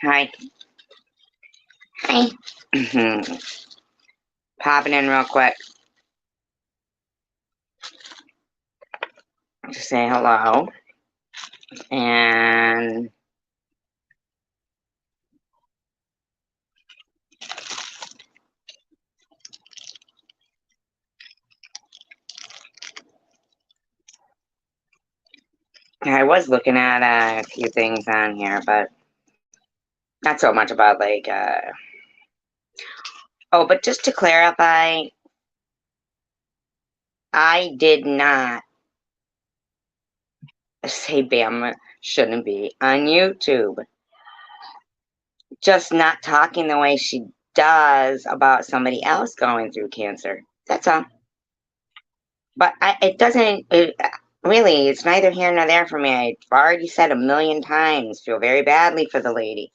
Hi. Hi. Popping in real quick to say hello. And I was looking at a few things on here, but not so much about oh, but just to clarify, I did not say Bama shouldn't be on YouTube. Just not talking the way she does about somebody else going through cancer. That's all. But it doesn't, really, it's neither here nor there for me. I've already said a million times, feel very badly for the lady.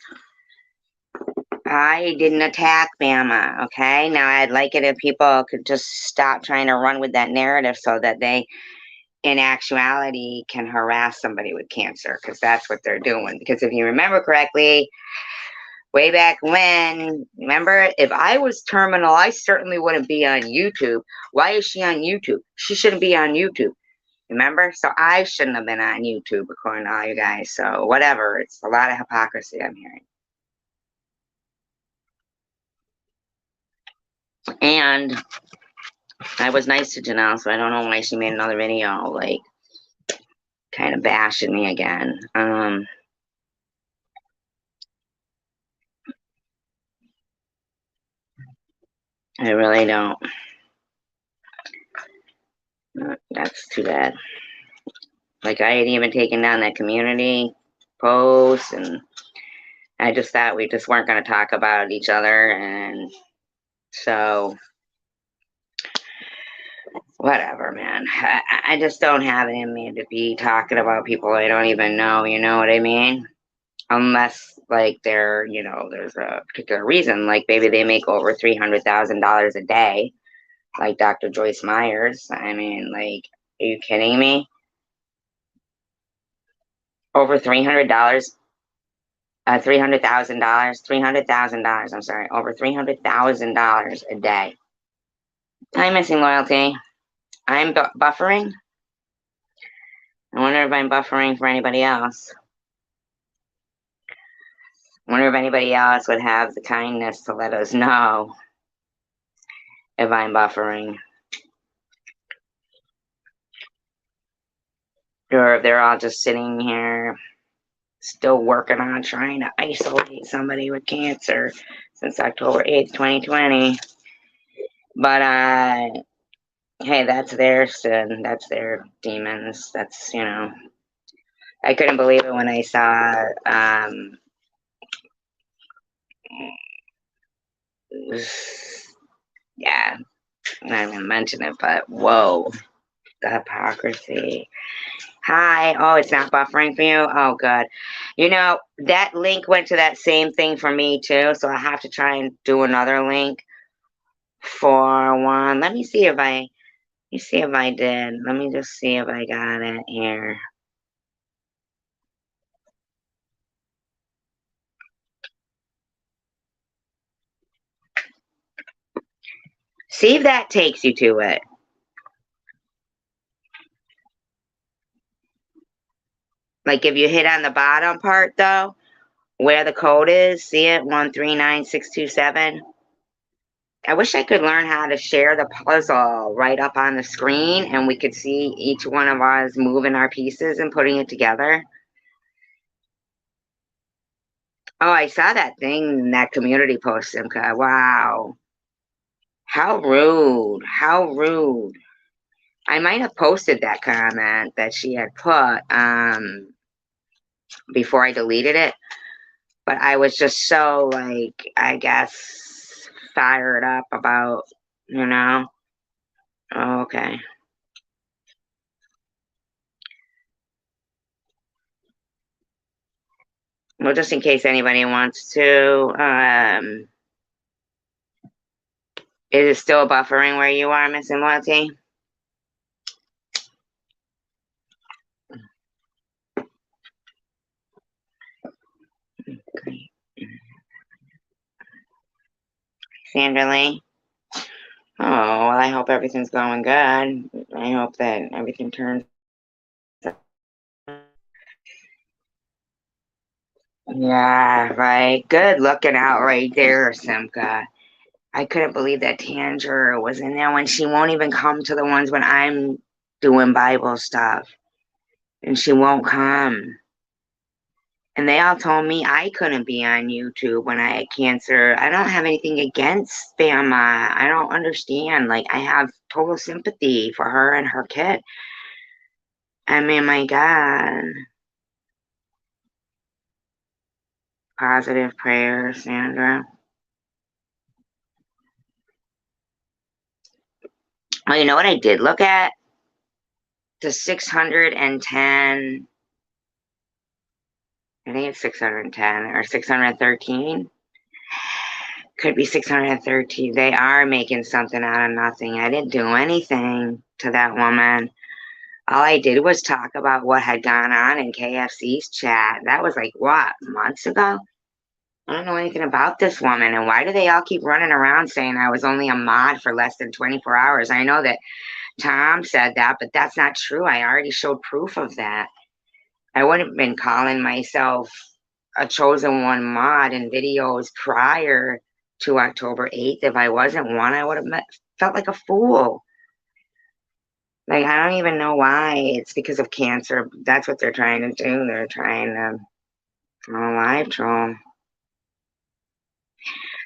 I didn't attack Bama, okay? Now, I'd like it if people could just stop trying to run with that narrative so that they, in actuality, can harass somebody with cancer, because that's what they're doing. Because if you remember correctly, way back when, remember, if I was terminal, I certainly wouldn't be on YouTube. Why is she on YouTube? She shouldn't be on YouTube. Remember? So I shouldn't have been on YouTube, according to all you guys. So whatever. It's a lot of hypocrisy I'm hearing. And I was nice to Janelle, so I don't know why she made another video, like, kind of bashing me again. I really don't. That's too bad. Like, I had even taken down that community post, and I just thought we just weren't going to talk about each other, and so whatever, man. I just don't have it in me to be talking about people I don't even know, you know what I mean? Unless, like, there's a particular reason, like maybe they make over $300,000 a day, like Dr. Joyce Myers. I mean, like, are you kidding me? Over $300, $300,000, I'm sorry, over $300,000 a day. I'm missing loyalty. I'm buffering. I wonder if I'm buffering for anybody else. I wonder if anybody else would have the kindness to let us know if I'm buffering. Or if they're all just sitting here still working on trying to isolate somebody with cancer since October 8th, 2020. But hey, that's their sin. That's their demons. That's, I couldn't believe it when I saw yeah, I'm not gonna mention it, but whoa, the hypocrisy. Hi. Oh, it's not buffering for you? Oh, good. That link went to that same thing for me too, so I have to try and do another link for one. Let me see if I did. Let me just see if I got it here. See if that takes you to it. Like if you hit on the bottom part though, where the code is, see it? 139627. I wish I could learn how to share the puzzle right up on the screen and we could see each one of us moving our pieces and putting it together. Oh, I saw that thing in that community post, Simca. Wow. How rude. How rude. I might have posted that comment that she had put before I deleted it, but I was just so, like, I guess, fired up about, you know. Oh, okay. Well, just in case anybody wants to, is it still buffering where you are, Miss Loyalty? Okay. Sandra Lee. Oh, well, I hope everything's going good. I hope that everything turns out. Yeah, right. Good looking out right there, Simca. I couldn't believe that Tanger was in there when she won't even come to the ones when I'm doing Bible stuff. And she won't come. And they all told me I couldn't be on YouTube when I had cancer. I don't have anything against Bama. I don't understand. Like, I have total sympathy for her and her kid. I mean, my God. Positive prayers, Sandra. Oh, you know what I did look at? The 610. I think it's 610 or 613. Could be 613. They are making something out of nothing. I didn't do anything to that woman. All I did was talk about what had gone on in KFC's chat. That was like, what, months ago? I don't know anything about this woman. And why do they all keep running around saying I was only a mod for less than 24 hours? I know that Tom said that, but that's not true. I already showed proof of that. I wouldn't have been calling myself a chosen one mod in videos prior to October 8th. If I wasn't one, I would have felt like a fool. Like, I don't even know why. It's because of cancer. That's what they're trying to do. They're trying to live troll.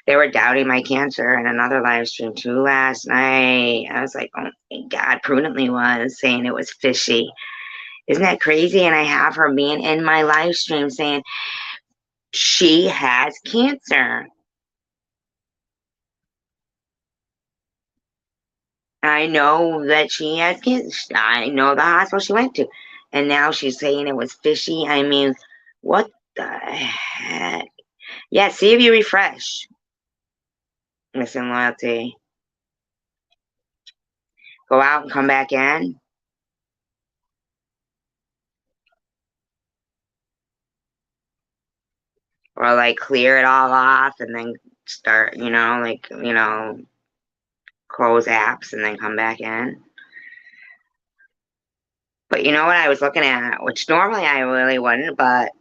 They were doubting my cancer in another live stream too last night. I was like, oh my God, Prudently was saying it was fishy. Isn't that crazy? And I have her being in my live stream saying she has cancer. I know that she has cancer. I know the hospital she went to. And now she's saying it was fishy. I mean, what the heck? Yeah, see if you refresh. Missing loyalty. Go out and come back in. Or like clear it all off and then start, close apps and then come back in. But you know what I was looking at, which normally I really wouldn't, but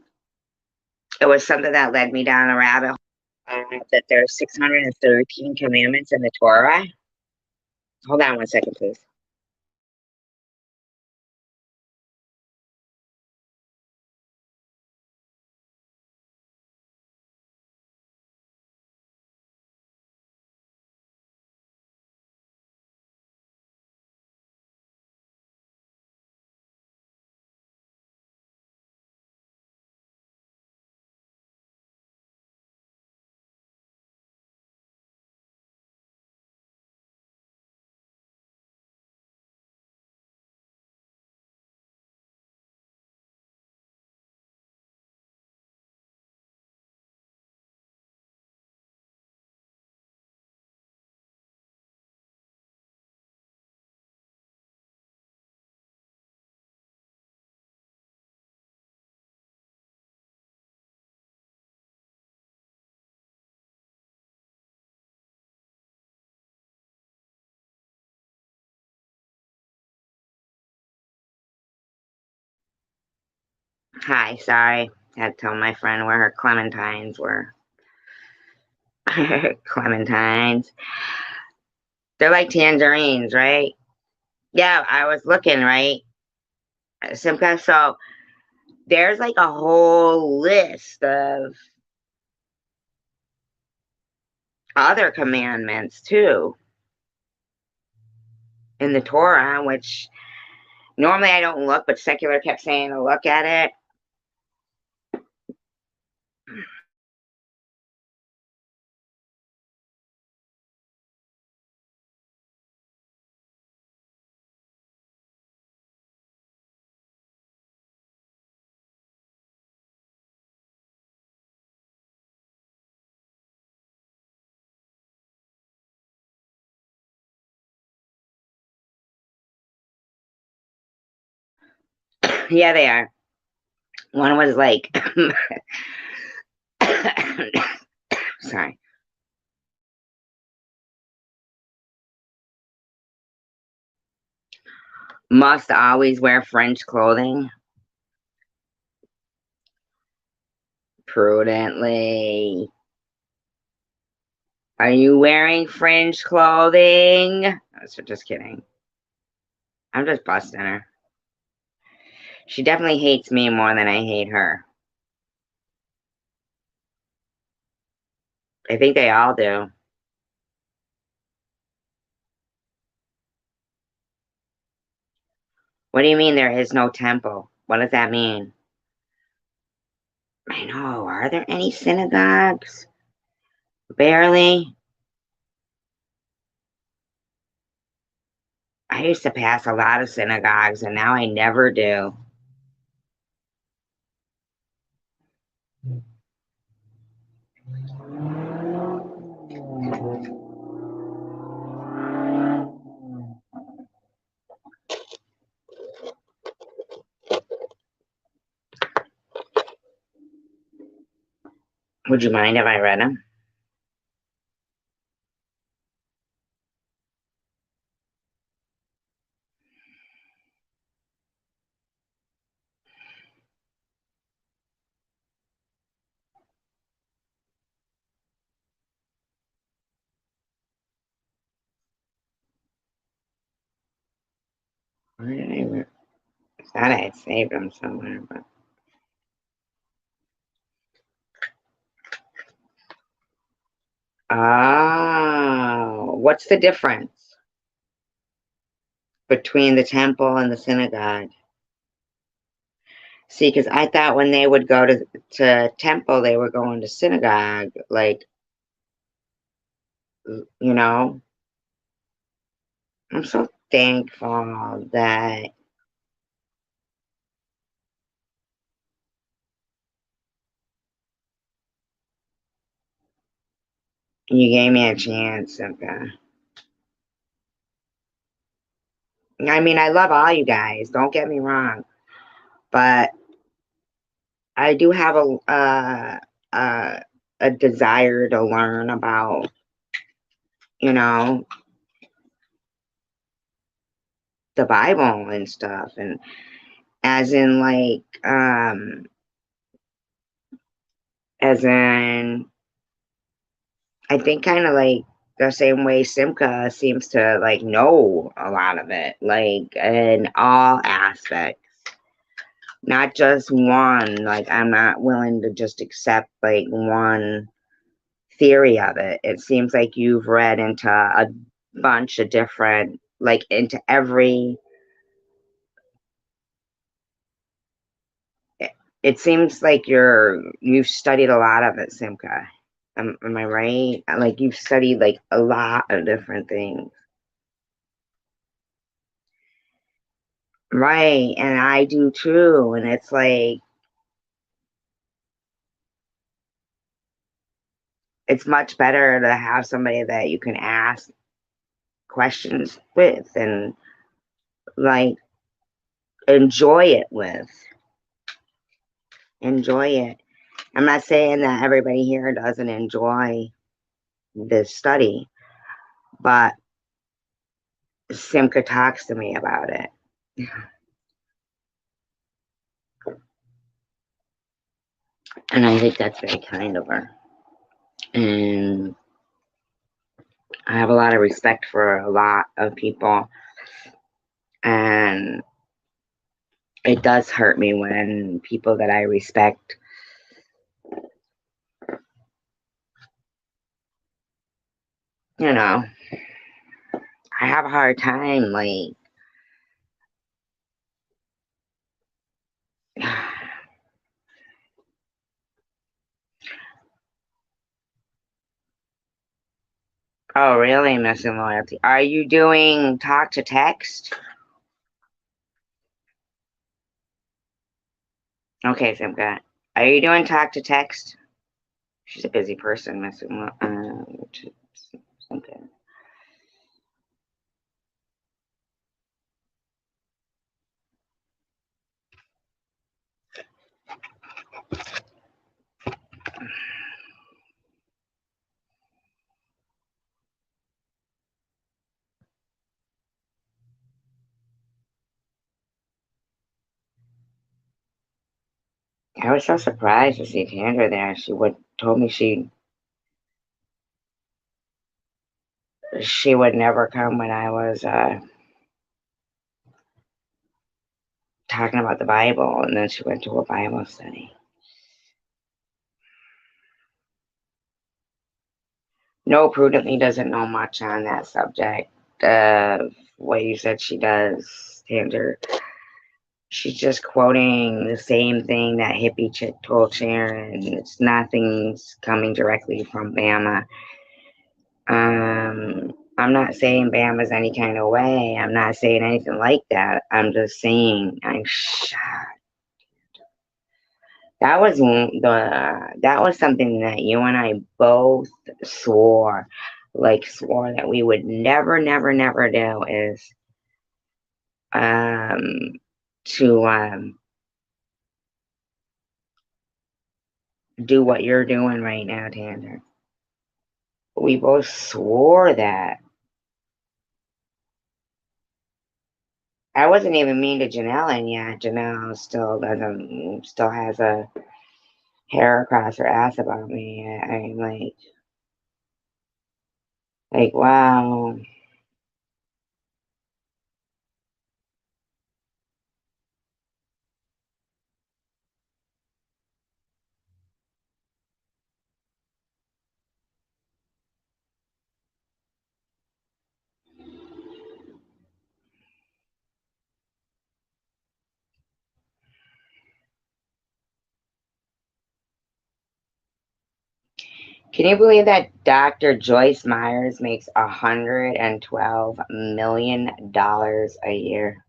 it was something that led me down a rabbit hole. That there's 613 commandments in the Torah. Hold on one second, please. Hi, sorry. I had to tell my friend where her clementines were. Clementines. They're like tangerines, right? Yeah, I was looking, right? Simca, so there's like a whole list of other commandments too in the Torah, which normally I don't look, but Secular kept saying to look at it. Yeah, they are. One was like, sorry. Must always wear French clothing. Prudently. Are you wearing French clothing? Just kidding. I'm just busting her. She definitely hates me more than I hate her. I think they all do. What do you mean there is no temple? What does that mean? I know. Are there any synagogues? Barely. I used to pass a lot of synagogues and now I never do. Would you mind if I read them? Where did I thought I had saved them somewhere, but oh, what's the difference between the temple and the synagogue? See, because I thought when they would go to temple, they were going to synagogue. Like, you know, I'm so thankful that you gave me a chance. I mean, I love all you guys. Don't get me wrong, but I do have a, a desire to learn about, you know, the Bible and stuff, and as in like, as in, I think kind of like the same way Simca seems to like know a lot of it, like in all aspects, not just one. Like I'm not willing to just accept like one theory of it. It seems like you've read into a bunch of different, like into every. It seems like you've studied a lot of it, Simca. Am I right? Like you've studied like a lot of different things. Right, and I do too. And it's like it's much better to have somebody that you can ask questions with and like enjoy it with. Enjoy it. I'm not saying that everybody here doesn't enjoy this study, but Simca talks to me about it. And I think that's very kind of her. And I have a lot of respect for a lot of people. And it does hurt me when people that I respect, you know, I have a hard time, like, oh, really, missing loyalty. Are you doing talk to text? Okay, Simka. Are you doing talk to text? She's a busy person, missing. Okay. I was so surprised to see Tandra there. She would told me she would never come when I was talking about the Bible, and then she went to a Bible study. No, Prudently doesn't know much on that subject. What you said she does, Tandra. She's just quoting the same thing that hippie chick told Sharon. It's nothing's coming directly from Bama. I'm not saying Bama's any kind of way. I'm not saying anything like that. I'm just saying I'm shocked. That was something that you and I both swore that we would never, never, never do is um to do what you're doing right now, Tanner. We both swore that. I wasn't even mean to Janelle, and yet Janelle still has a hair across her ass about me. I'm like, wow. Can you believe that Dr. Joyce Myers makes $112 million a year?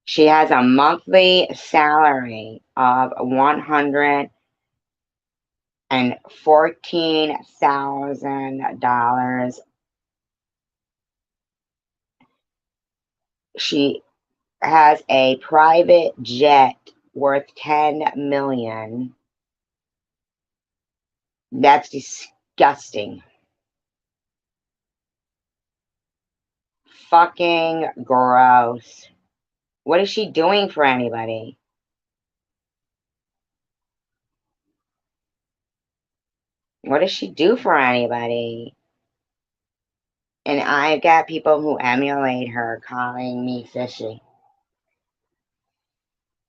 She has a monthly salary of $114,000. She has a private jet worth $10 million. That's disgusting. Fucking gross. What is she doing for anybody? What does she do for anybody? And I've got people who emulate her calling me fishy.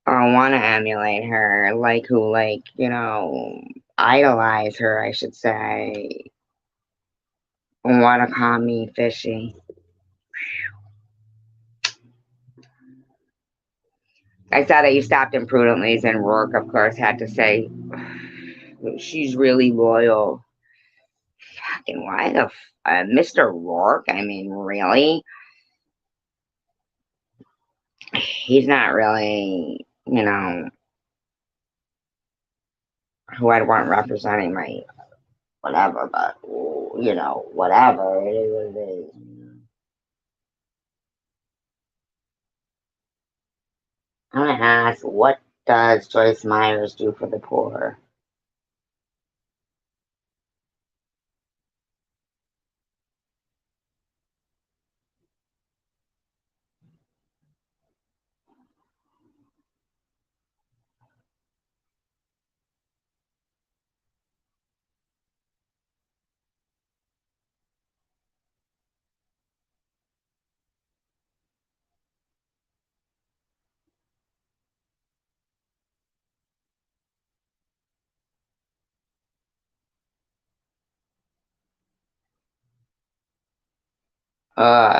Or want to emulate her, idolize her, I should say. Want to call me fishy. I saw that you stopped imprudently, and Rourke, of course, had to say, she's really loyal. Fucking why Mr. Rourke? I mean, really? He's not really, who I'd want representing my whatever, but, whatever. It is what it is. I'm going to ask, what does Joyce Myers do for the poor?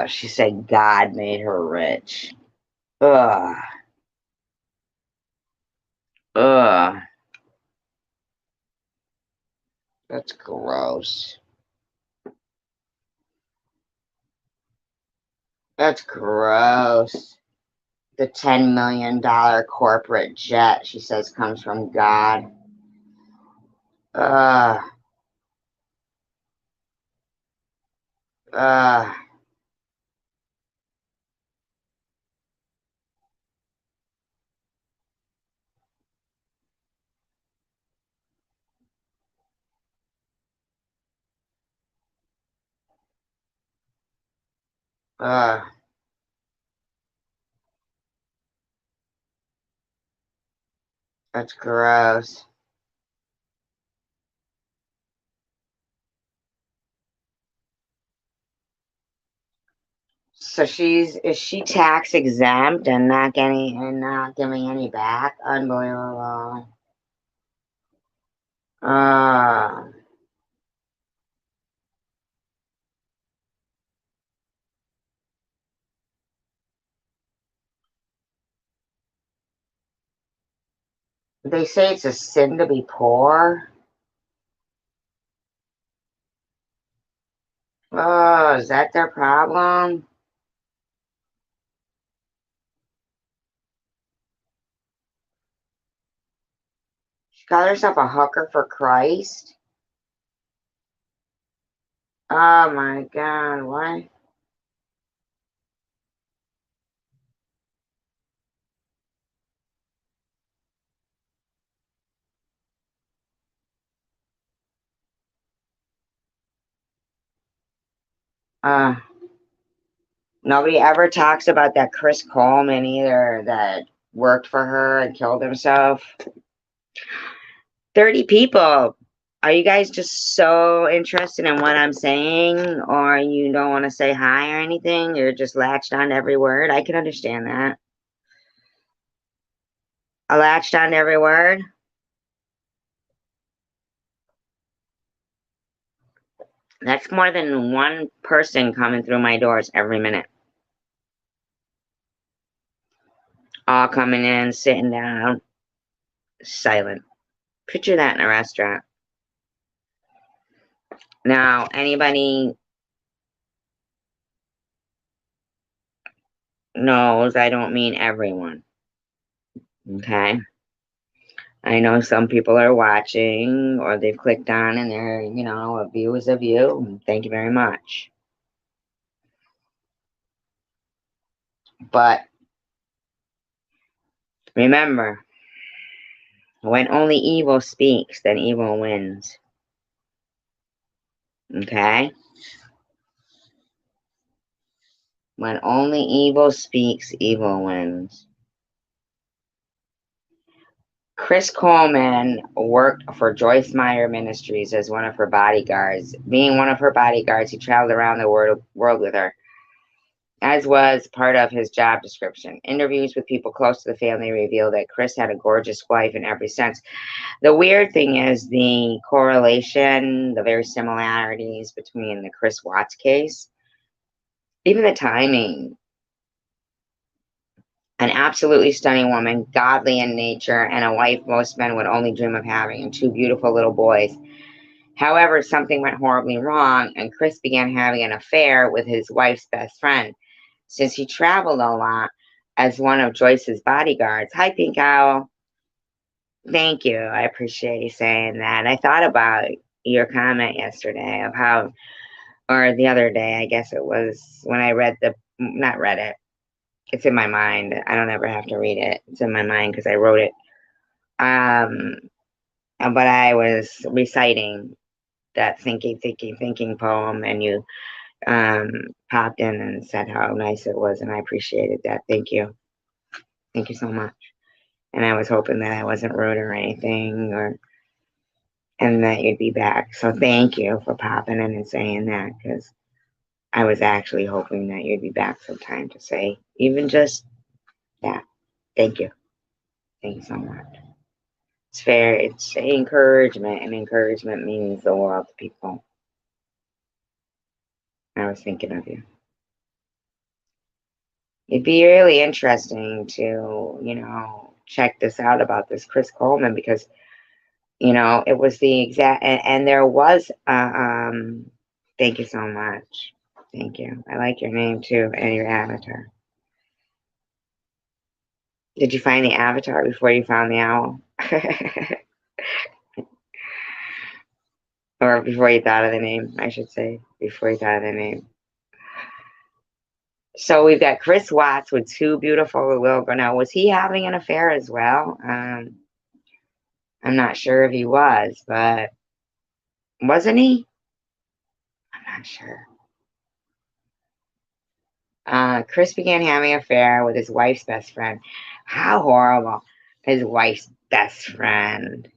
She said God made her rich. Ugh. Ugh. That's gross. That's gross. The $10 million corporate jet, she says, comes from God. Ugh. Ugh. Ugh. That's gross. So is she tax exempt and not getting and not giving any back? Unbelievable. Uh, they say it's a sin to be poor. Oh, is that their problem? She got herself a hooker for Christ. Oh my God, what? Uh, Nobody ever talks about that Chris Coleman either that worked for her and killed himself. 30 people. Are you guys just so interested in what I'm saying, or you don't want to say hi or anything? You're just latched on to every word. I can understand that. I latched on to every word. That's more than one person coming through my doors every minute. All coming in, sitting down, silent. Picture that in a restaurant. Now, anybody knows I don't mean everyone. Okay? I know some people are watching or they've clicked on and they're, a view is a view. Thank you very much. But remember, when only evil speaks, then evil wins. Okay? When only evil speaks, evil wins. Chris Coleman worked for Joyce Meyer Ministries as one of her bodyguards. Being one of her bodyguards, he traveled around the world with her, as was part of his job description. Interviews with people close to the family reveal that Chris had a gorgeous wife in every sense. The weird thing is the correlation, the very similarities between the Chris Watts case, even the timing. An absolutely stunning woman, godly in nature, and a wife most men would only dream of having, and two beautiful little boys. However, something went horribly wrong, and Chris began having an affair with his wife's best friend. Since he traveled a lot as one of Joyce's bodyguards. Hi, Pink Owl. Thank you. I appreciate you saying that. I thought about your comment yesterday of how, or the other day, I guess it was when I not read it. It's in my mind. I don't ever have to read it. It's in my mind because I wrote it. Um, but I was reciting that thinking poem, and you popped in and said how nice it was, and I appreciated that. Thank you. Thank you so much. And I was hoping that I wasn't rude or anything, and that you'd be back. So thank you for popping in and saying that, because I was actually hoping that you'd be back sometime to say even just that. Thank you. Thank you so much. It's fair. It's encouragement, and encouragement means the world to people. I was thinking of you. It'd be really interesting to, check this out about this Chris Coleman, because, it was the exact, and there was, thank you so much. Thank you. I like your name too and your avatar. Did you find the avatar before you found the owl? Or before you thought of the name, I should say. Before you thought of the name. So we've got Chris Watts with two beautiful little girls. Now, was he having an affair as well? I'm not sure if he was, but wasn't he? I'm not sure. Chris began having an affair with his wife's best friend. How horrible. His wife's best friend.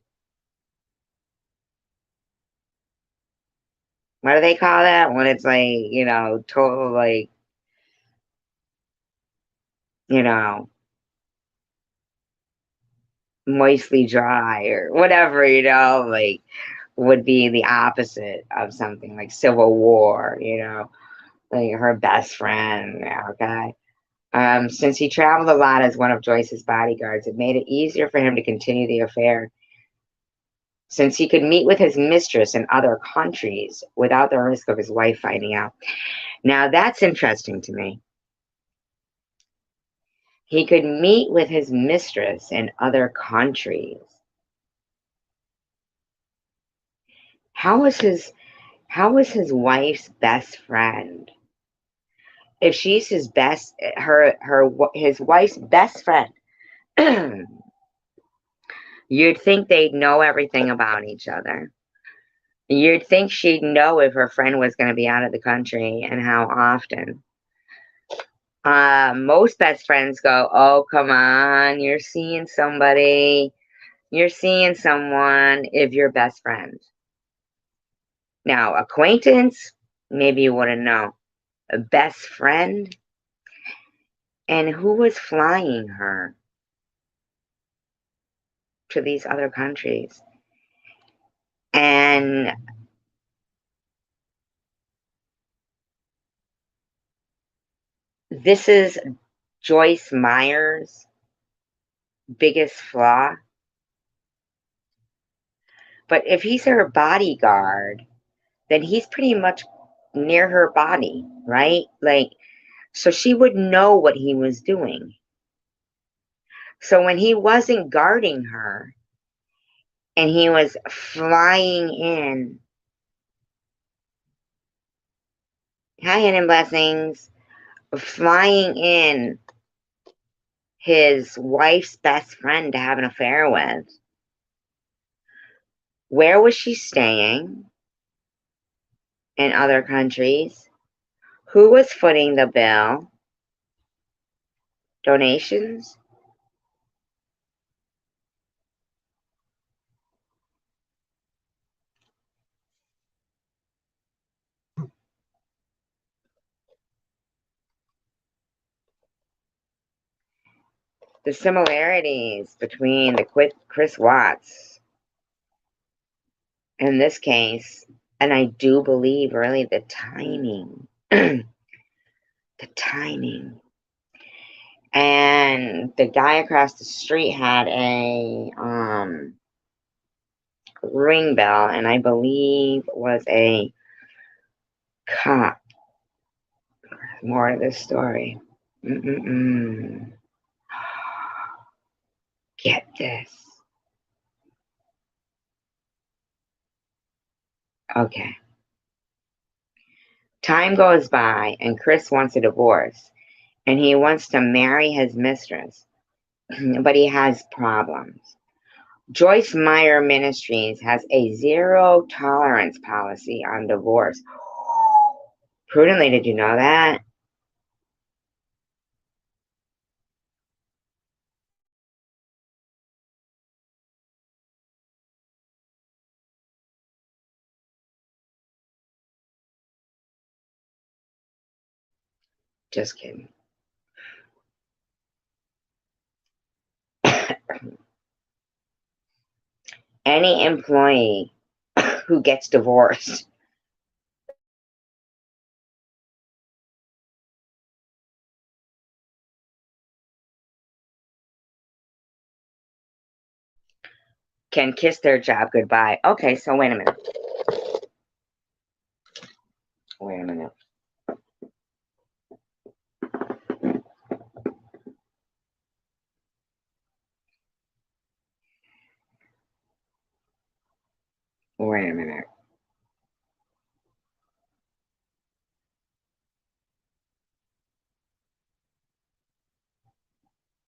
What do they call that when it's like, total like, you know, moistly dry or whatever, like would be the opposite of something like civil war, like her best friend. Okay. Since he traveled a lot as one of Joyce's bodyguards, it made it easier for him to continue the affair, since he could meet with his mistress in other countries without the risk of his wife finding out. Now, that's interesting to me. He could meet with his mistress in other countries. How was his wife's best friend? If she's his wife's best friend, you'd think they'd know everything about each other. You'd think she'd know if her friend was going to be out of the country and how often. Most best friends go, "Oh, come on, you're seeing somebody. You're seeing someone if you're best friends." Now, acquaintance, maybe you wouldn't know. A best friend? And who was flying her to these other countries? And this is Joyce Meyer's biggest flaw. But if he's her bodyguard, then he's pretty much near her body, right? Like, so she would know what he was doing. So when he wasn't guarding her and he was flying in, hi, Hidden Blessings, flying in his wife's best friend to have an affair with, where was she staying in other countries? Who was footing the bill? Donations? The similarities between the Chris Watts in this case, and I do believe really the timing, the timing. And the guy across the street had a ring bell, and I believe was a cop. More of this story. Mm-mm-mm. Get this. Okay. Time goes by, and Chris wants a divorce, and he wants to marry his mistress, but he has problems. Joyce Meyer Ministries has a zero tolerance policy on divorce. Prudently, did you know that? Just kidding. Any employee who gets divorced can kiss their job goodbye. Okay, so wait a minute. Wait a minute. Wait a minute.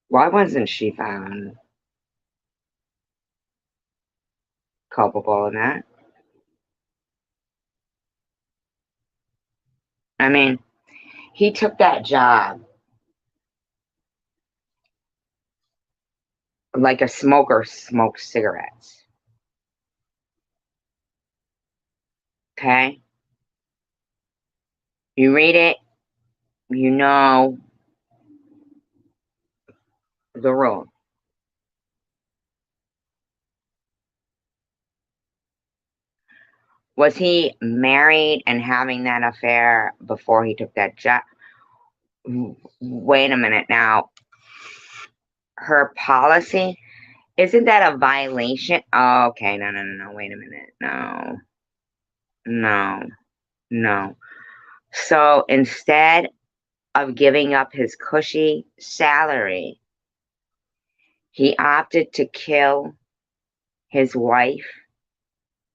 Why wasn't she found culpable in that? I mean, he took that job like a smoker smokes cigarettes. Okay? You read it, you know the rule. Was he married and having that affair before he took that job? Wait a minute now. Her policy, isn't that a violation? Oh, okay, no. Wait a minute. No, no, no. So instead of giving up his cushy salary, he opted to kill his wife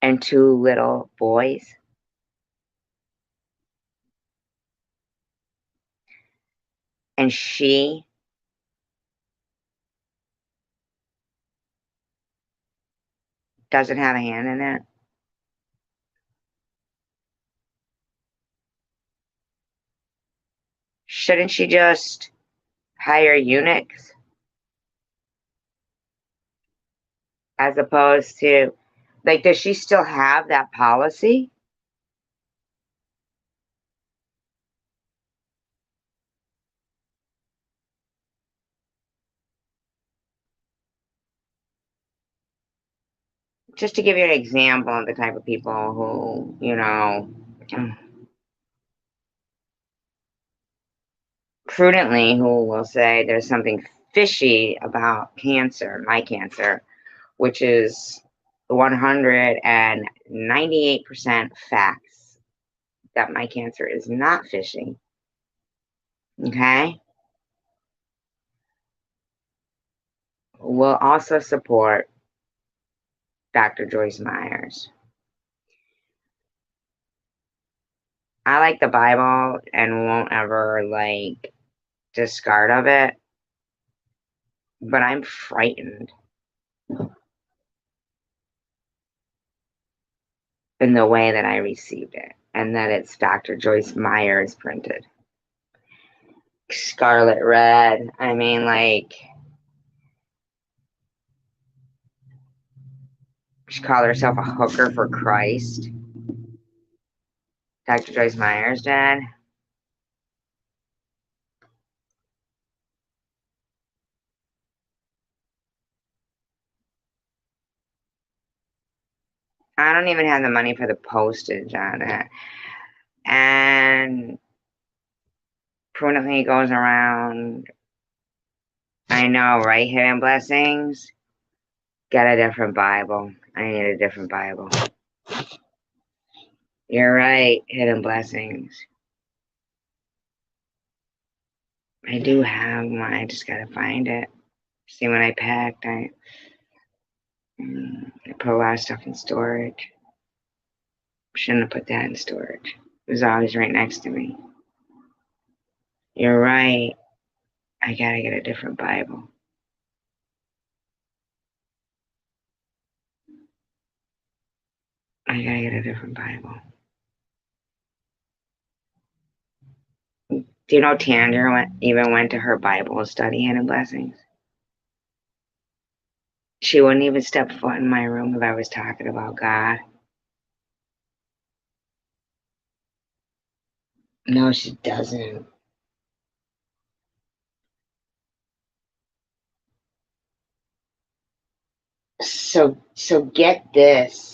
and two little boys. And she doesn't have a hand in it. Shouldn't she just hire eunuchs as opposed to, like, does she still have that policy? Just to give you an example of the type of people who, prudently, who will say there's something fishy about cancer, my cancer, which is 198% facts that my cancer is not fishy. Okay? Will also support Dr. Joyce Myers. I like the Bible and won't ever like discard of it, but I'm frightened in the way that I received it, and that it's Dr. Joyce Myers printed. Scarlet red. I mean, like, she called herself a hooker for Christ. Dr. Joyce Myers did. I don't even have the money for the postage on it. And prudently goes around. I know, right? Hidden blessings. Get a different Bible. I need a different Bible. You're right, hidden blessings. I do have one. I just gotta find it. See, when I packed, I put a lot of stuff in storage. Shouldn't have put that in storage. It was always right next to me. You're right. I gotta get a different Bible. I gotta get a different Bible. Do you know Tandra even went to her Bible study, Hidden Blessings? She wouldn't even step foot in my room if I was talking about God. No, she doesn't. So get this.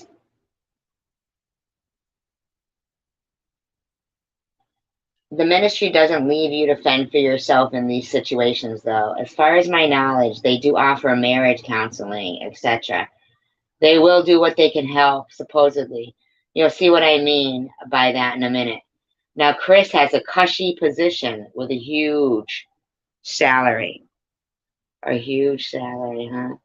The ministry doesn't leave you to fend for yourself in these situations, though. As far as my knowledge, they do offer marriage counseling, etc. They will do what they can help, supposedly. You'll see what I mean by that in a minute. Now, Chris has a cushy position with a huge salary. A huge salary, huh?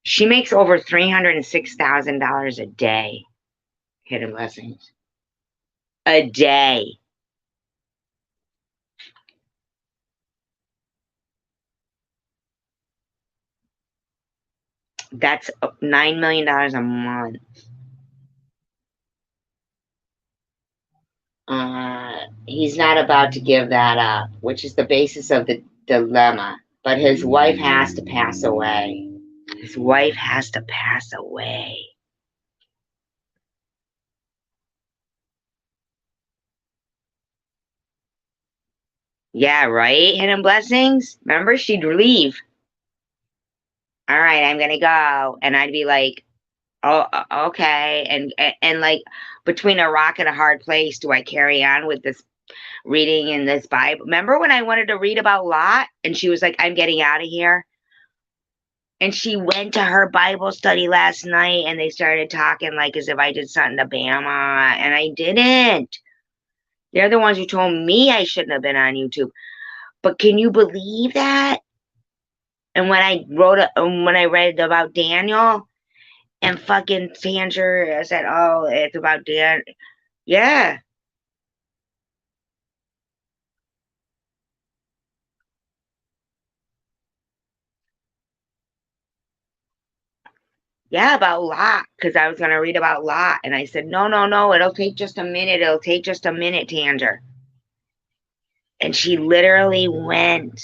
She makes over $306,000 a day, Hidden Blessings. A day. That's $9 million a month. He's not about to give that up, which is the basis of the dilemma. But his wife has to pass away. His wife has to pass away. Yeah, right? Hidden Blessings? Remember, she'd leave. All right, I'm gonna go. And I'd be like, oh, okay. And like, between a rock and a hard place, do I carry on with this reading in this Bible? Remember when I wanted to read about Lot and she was like, I'm getting out of here? And she went to her Bible study last night and they started talking like as if I did something to Bama, and I didn't. They're the ones who told me I shouldn't have been on YouTube. But can you believe that? And when I read about Daniel and fucking Tanger, I said, oh, it's about Dan. Yeah. Yeah, about Lot, because I was going to read about Lot. And I said, no, no, no, it'll take just a minute. It'll take just a minute, Tanger. And she literally went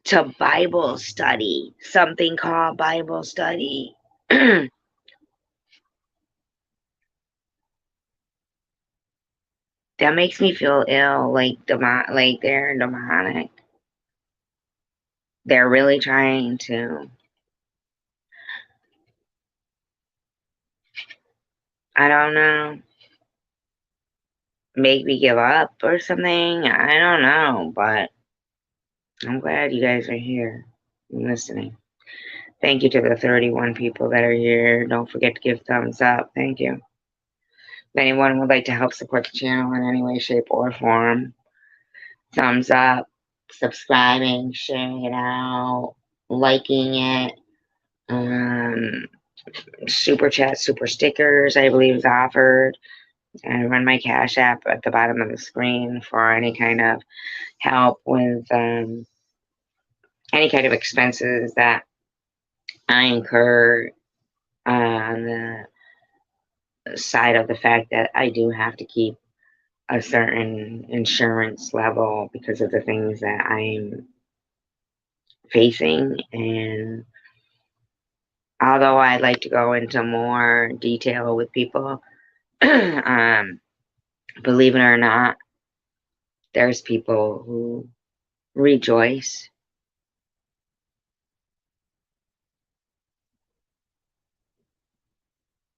to Bible study, something called Bible study. That makes me feel ill, like like they're demonic. They're really trying to, I don't know, make me give up or something. I don't know, but I'm glad you guys are here and listening. Thank you to the 31 people that are here. Don't forget to give thumbs up. Thank you. If anyone would like to help support the channel in any way, shape, or form, thumbs up, subscribing, sharing it out, liking it, um, super chat, super stickers, I believe is offered. I run my Cash App at the bottom of the screen for any kind of help with any kind of expenses that I incur on the side of the fact that I do have to keep a certain insurance level because of the things that I'm facing. And although I'd like to go into more detail with people, believe it or not, there's people who rejoice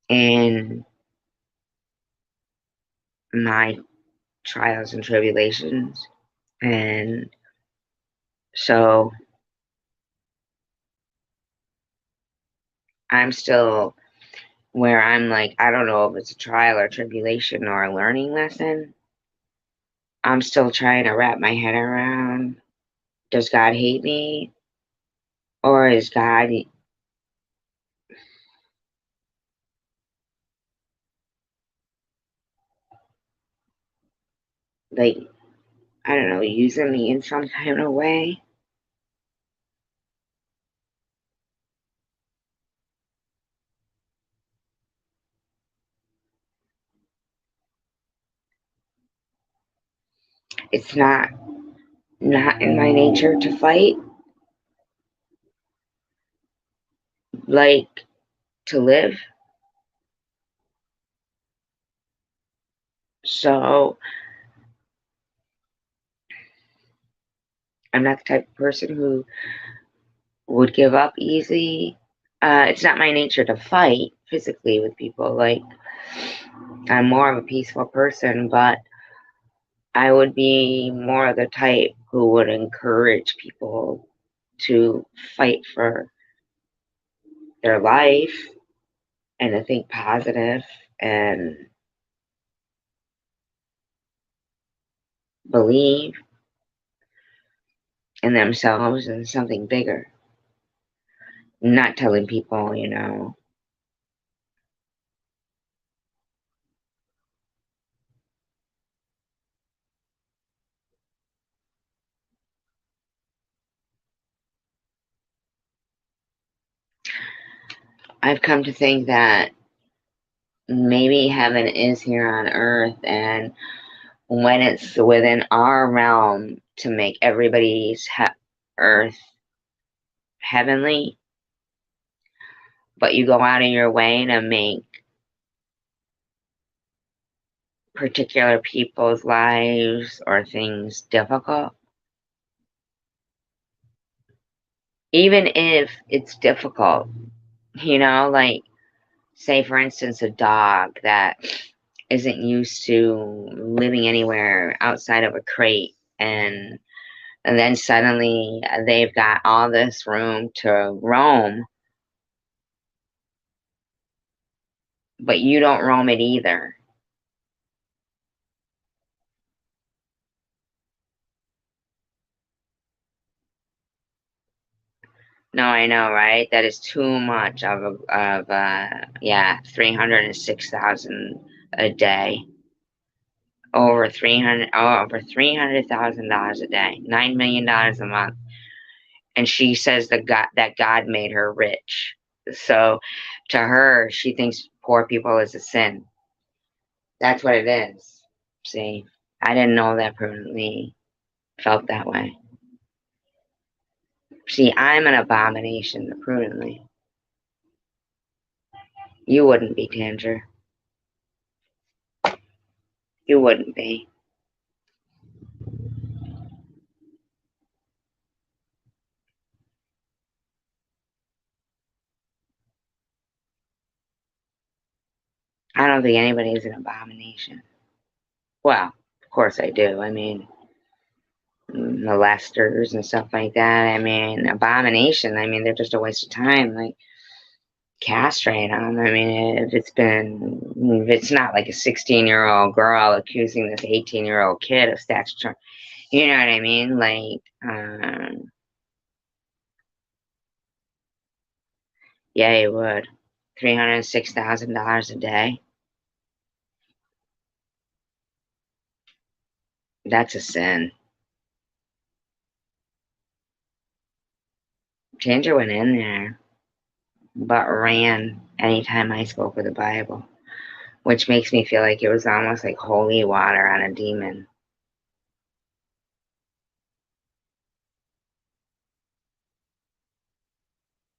in my trials and tribulations. And so I'm still where I'm like, I don't know if it's a trial or tribulation or a learning lesson. I'm still trying to wrap my head around, does God hate me? Or is God like, I don't know, using me in some kind of way? It's not in my nature to fight, like to live. So I'm not the type of person who would give up easy. It's not my nature to fight physically with people. Like, I'm more of a peaceful person, but I would be more of the type who would encourage people to fight for their life and to think positive and believe in themselves and something bigger. Not telling people, I've come to think that maybe heaven is here on earth, and when it's within our realm to make everybody's earth heavenly, but you go out of your way to make particular people's lives or things difficult, even if it's difficult, like, say, for instance, a dog that isn't used to living anywhere outside of a crate, and then suddenly they've got all this room to roam, but you don't roam it either. No, I know, right? That is too much yeah, 306,000 a day. Over 300, over $300,000 a day, $9 million a month. And she says that God made her rich. So to her, she thinks poor people is a sin. That's what it is. See, I didn't know that Prudently felt that way. See, I'm an abomination to Prudently. You wouldn't be, Tanger. You wouldn't be. I don't think anybody is an abomination. Well, of course I do. I mean, molesters and stuff like that. I mean, abomination. I mean, they're just a waste of time. Like, castrate them. I mean, if it's not like a 16-year-old girl accusing this 18-year-old kid of statutory, you know what I mean? Like, yeah, you would. $306,000 a day. That's a sin. Ginger went in there, but ran anytime I spoke of the Bible, which makes me feel like it was almost like holy water on a demon.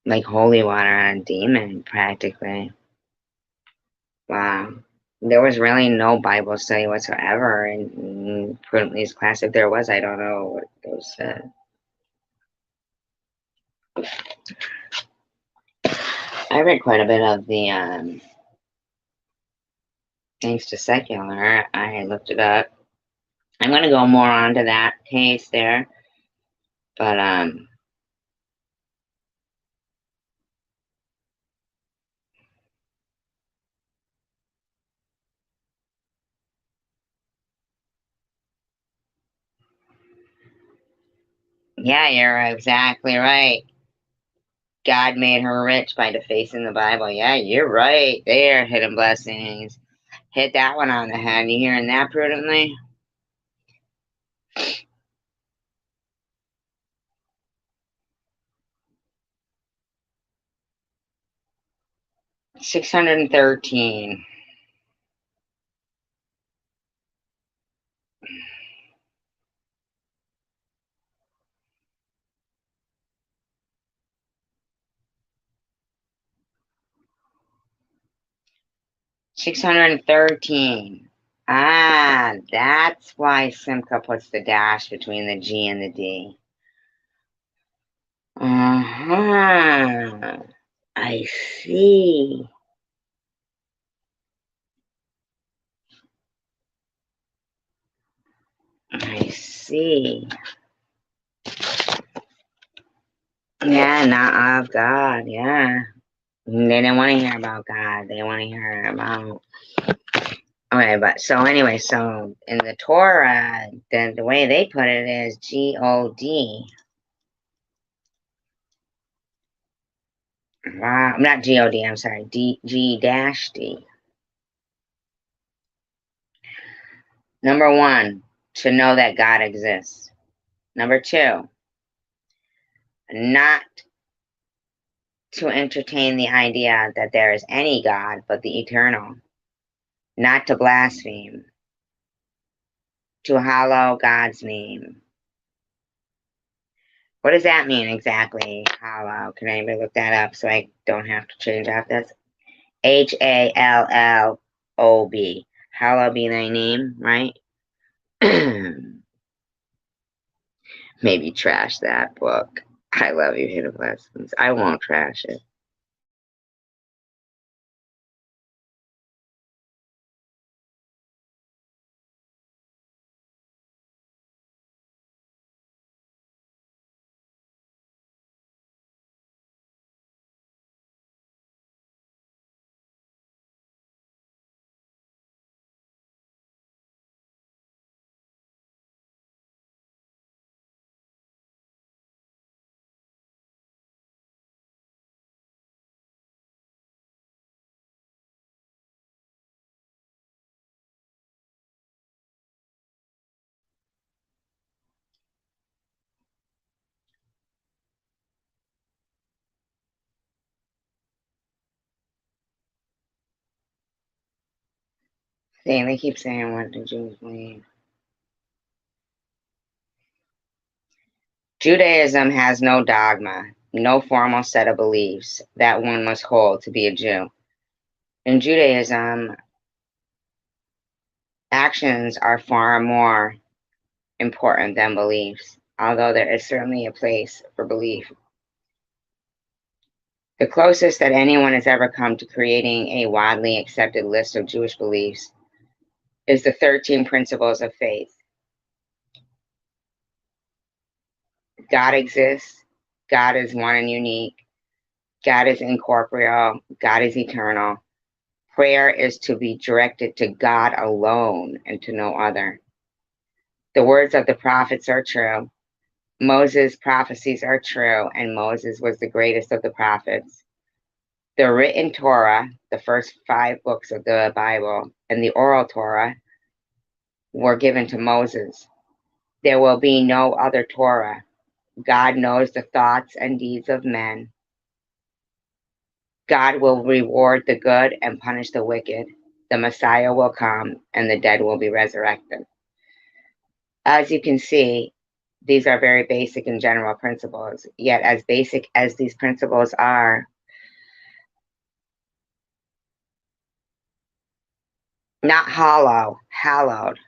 Like holy water on a demon, practically. Wow. There was really no Bible study whatsoever in Prudently's class. If there was, I don't know what those said. I read quite a bit of the Thanks to Secular. I looked it up. I'm going to go more onto that case there. But, yeah, you're exactly right. God made her rich by defacing the Bible. Yeah, you're right. There, hidden blessings. Hit that one on the head. You hearing that, Prudently? 613. 613. Ah, that's why Simca puts the dash between the G and the D. Uh-huh. I see. I see. Yeah, not of God. Yeah. They didn't want to hear about God. They want to hear about. Okay, but so anyway, so in the Torah, the way they put it is G-O-D. Not G-O-D, I'm sorry, G-D. Number one, to know that God exists. Number two, not to entertain the idea that there is any God but the eternal. Not to blaspheme. To hallow God's name. What does that mean exactly? Hallow. Can anybody look that up so I don't have to change out this? Hallob. Hallowed be thy name, right? Maybe trash that book. I love you, Hidden Blessings. I won't trash it. They keep saying, what did you believe? Judaism has no dogma, no formal set of beliefs that one must hold to be a Jew. In Judaism, actions are far more important than beliefs, although there is certainly a place for belief. The closest that anyone has ever come to creating a widely accepted list of Jewish beliefs is the 13 Principles of Faith. God exists, God is one and unique, God is incorporeal, God is eternal. Prayer is to be directed to God alone and to no other. The words of the prophets are true. Moses' prophecies are true, and Moses was the greatest of the prophets. The written Torah, the first 5 books of the Bible, and the oral Torah were given to Moses. There will be no other Torah. God knows the thoughts and deeds of men. God will reward the good and punish the wicked. The Messiah will come, and the dead will be resurrected. As you can see, these are very basic and general principles. Yet, as basic as these principles are, not hollow, hallowed.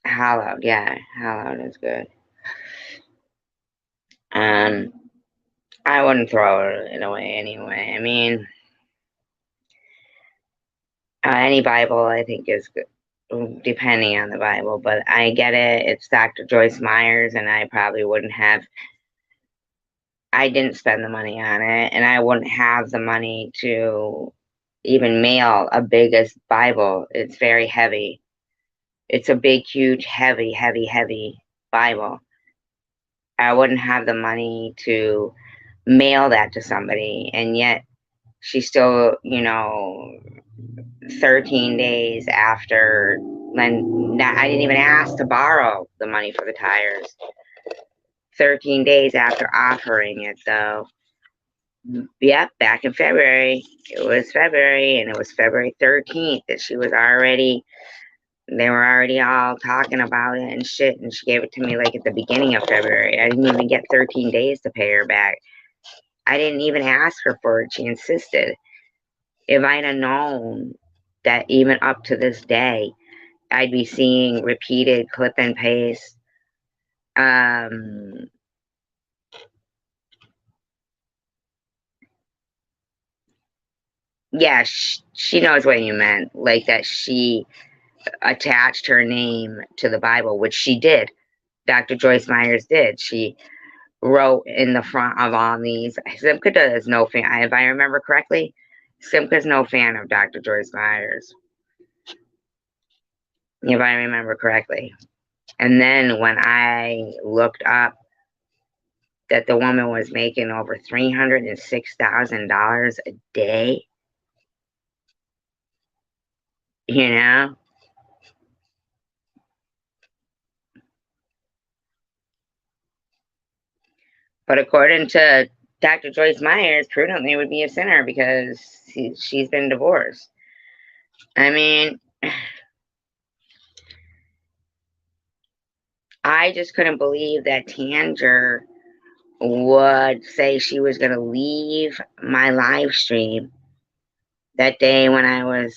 Hallowed, yeah, hallowed is good. Um, I wouldn't throw it away anyway. I mean, any Bible I think is good, depending on the Bible, but I get it. It's Dr. Joyce Myers, and I probably wouldn't have. I didn't spend the money on it, and I wouldn't have the money to even mail a biggest Bible. It's very heavy. It's a big, huge, heavy, heavy, heavy Bible. I wouldn't have the money to mail that to somebody, and yet she still, 13 days after, when I didn't even ask to borrow the money for the tires. 13 days after offering it, though. Yep, back in February. It was February, and it was February 13th that they were already all talking about it and shit, and she gave it to me like at the beginning of February. I didn't even get 13 days to pay her back. I didn't even ask her for it. She insisted. If I'd have known that even up to this day, I'd be seeing repeated clip and paste. Yeah, she knows what you meant. Like that she attached her name to the Bible, which she did. Dr. Joyce Myers did. She wrote in the front of all these. Simca is no fan. If I remember correctly, Simca's no fan of Dr. Joyce Myers. If I remember correctly. And then when I looked up that the woman was making over $306,000 a day, you know, But according to Dr. Joyce Myers, prudently would be a sinner because she's been divorced. I mean, I just couldn't believe that Tanger would say she was going to leave my live stream that day when I was,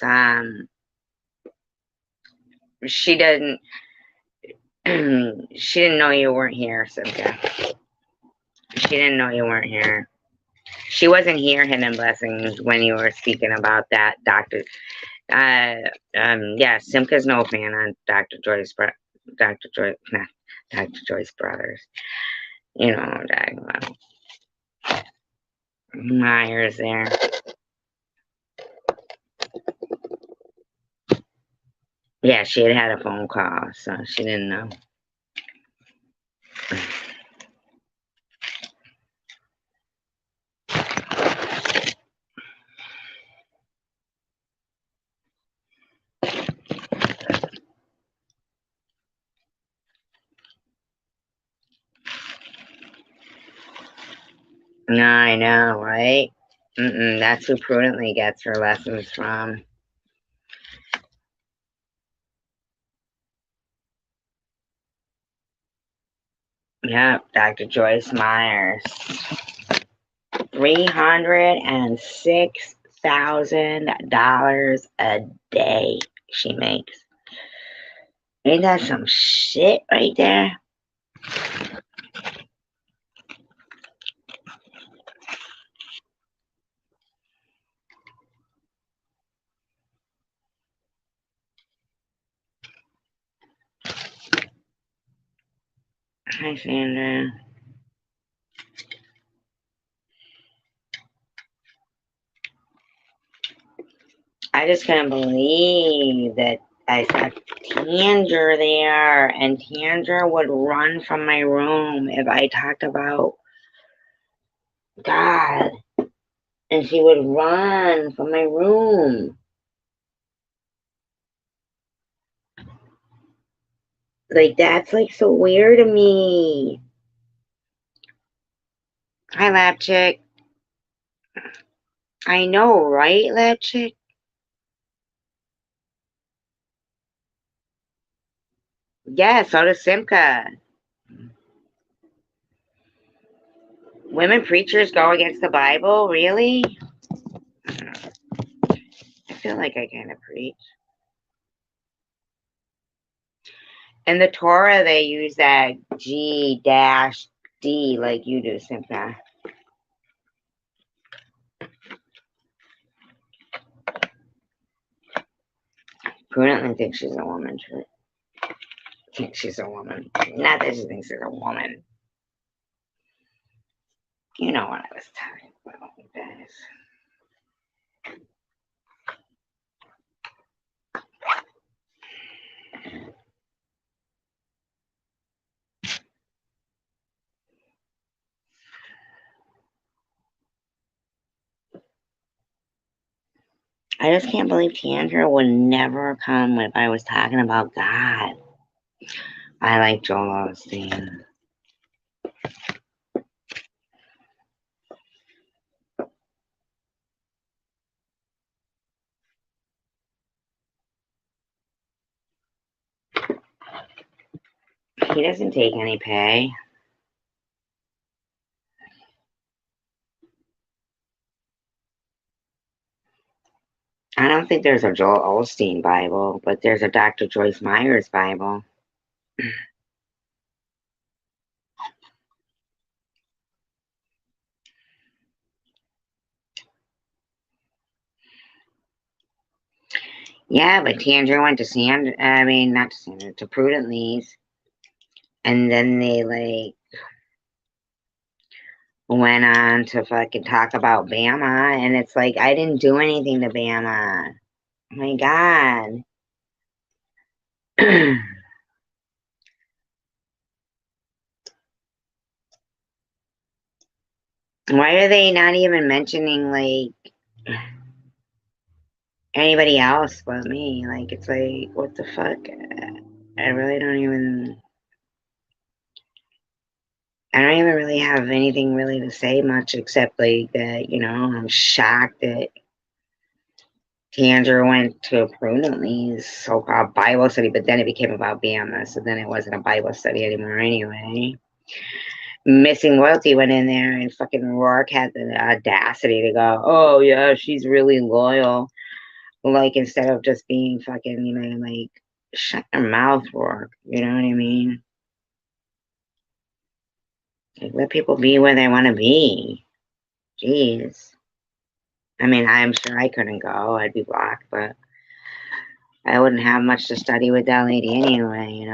she didn't, she didn't know you weren't here, Cynthia. She didn't know you weren't here. She wasn't here, Hidden Blessings, when you were speaking about that, Dr. Yeah, Simca's no fan on Dr. Joyce, Dr. Joyce, nah, Dr. Joyce Brothers. You know what I'm talking about. Myers there. Yeah, she had a phone call, so she didn't know. No, I know, right? That's who Prudently gets her lessons from. Yep, Dr. Joyce Myers. $306,000 a day she makes. Ain't that some shit right there? Hi, Sandra. I just couldn't believe that I saw Tanger there, and Tanger would run from my room if I talked about God, and she would run from my room. Like, that's like so weird to me. Hi, Lab Chick. I know, right, Lab Chick? Yeah, so does Simca. Women preachers go against the Bible? Really? I feel like I kind of preach. In the Torah, they use that G-D like you do, Simca. Prudently thinks she's a woman. She thinks she's a woman. Not that she thinks she's a woman. You know what I was talking about, guys. I just can't believe Tandra would never come if I was talking about God. I like Joel Osteen. He doesn't take any pay. I don't think there's a Joel Osteen Bible, but there's a Dr. Joyce Myers Bible. Yeah, but Tandra went to not to Sandra, to Prudently's. And then they, like, went on to fucking talk about Bama. And it's like, I didn't do anything to Bama. Oh my God. Why are they not even mentioning, like, anybody else but me? Like, it's like, what the fuck? I really don't even. I don't even really have anything really to say much except like that, I'm shocked that Tandra went to Prudently's so-called Bible study, but then it became about Bama, so then it wasn't a Bible study anymore anyway. Missing Loyalty went in there and fucking Rourke had the audacity to go, oh yeah, she's really loyal. Like, instead of just being fucking, like, shut your mouth, Rourke. You know what I mean? Like, let people be where they want to be. Jeez. I mean, I'm sure I couldn't go. I'd be blocked, but I wouldn't have much to study with that lady anyway.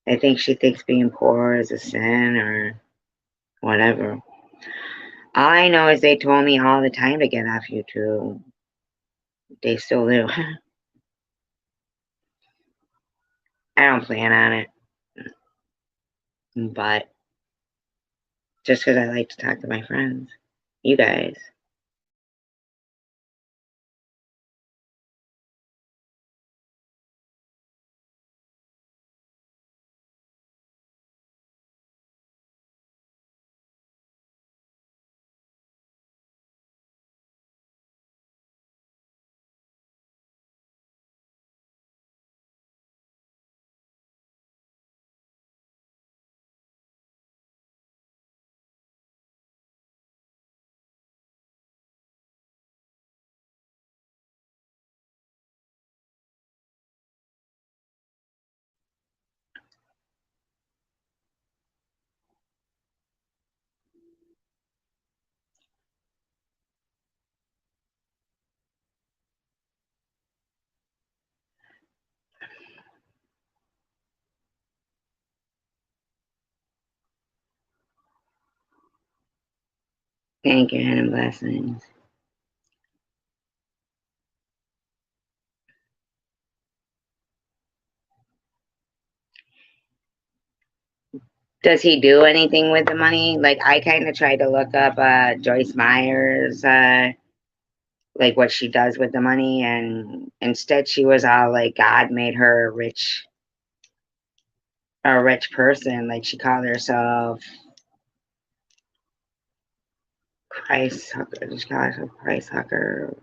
I think she thinks being poor is a sin or whatever. All I know is they told me all the time to get off YouTube. They still do. I don't plan on it. But just because I like to talk to my friends. You guys. Thank you, and blessings. Does he do anything with the money? Like, I kind of tried to look up Joyce Myers, like what she does with the money, and instead she was all like God made her a rich person. Like, she called herself Christ Hooker. She called herself Christ Hooker.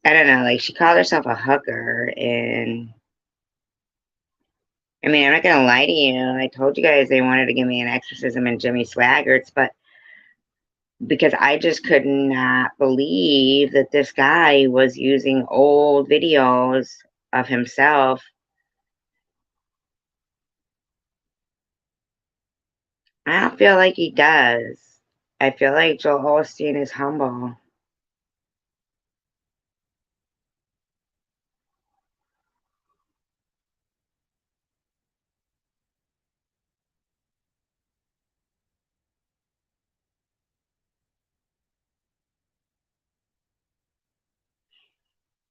I don't know. Like, she called herself a hooker, and I mean, I'm not gonna lie to you. I told you guys they wanted to give me an exorcism in Jimmy Swaggart's, but because I just could not believe that this guy was using old videos of himself. I don't feel like he does. I feel like Joel Osteen is humble.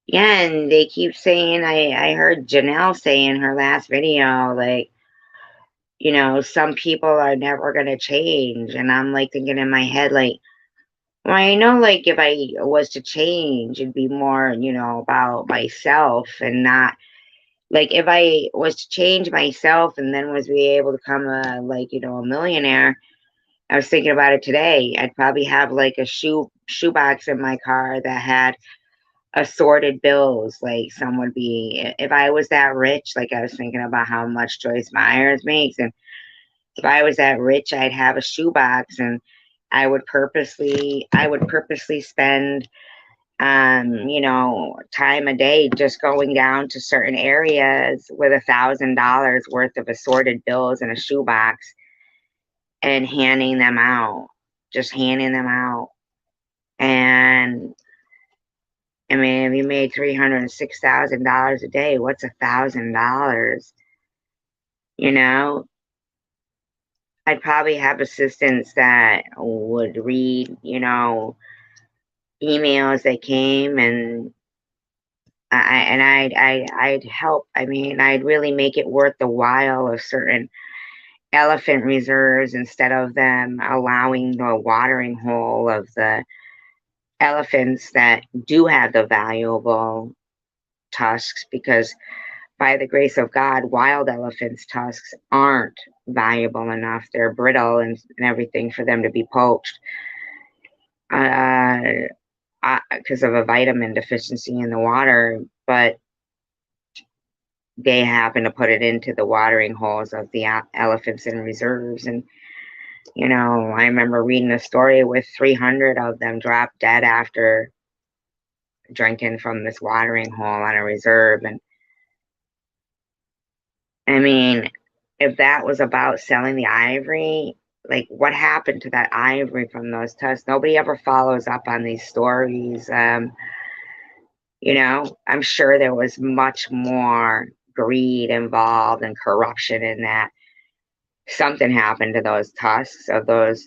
Yeah, and they keep saying, I heard Janelle say in her last video, like, some people are never going to change. And I'm like thinking in my head, like, well, I know, like, if I was to change, it'd be more, about myself and not like if I was to change myself and then was be able to become a millionaire. I was thinking about it today. I'd probably have like a shoebox in my car that had assorted bills. Like, some would be, if I was that rich, like I was thinking about how much Joyce Myers makes, and if I was that rich, I'd have a shoebox, and I would purposely spend time a day just going down to certain areas with $1,000 worth of assorted bills in a shoebox and handing them out, just handing them out. And I mean, if you made $306,000 a day, what's $1,000? You know, I'd probably have assistants that would read, emails that came, and I'd help. I mean, I'd really make it worth the while of certain elephant reserves instead of them allowing the watering hole of the elephants that do have the valuable tusks, because by the grace of God, wild elephants' tusks aren't valuable enough. They're brittle and everything for them to be poached because of a vitamin deficiency in the water. But they happen to put it into the watering holes of the elephants in reserves. And, I remember reading a story with 300 of them dropped dead after drinking from this watering hole on a reserve. And I mean, if that was about selling the ivory, like what happened to that ivory from those tusks? Nobody ever follows up on these stories. I'm sure there was much more greed involved and corruption in that. Something happened to those tusks of those,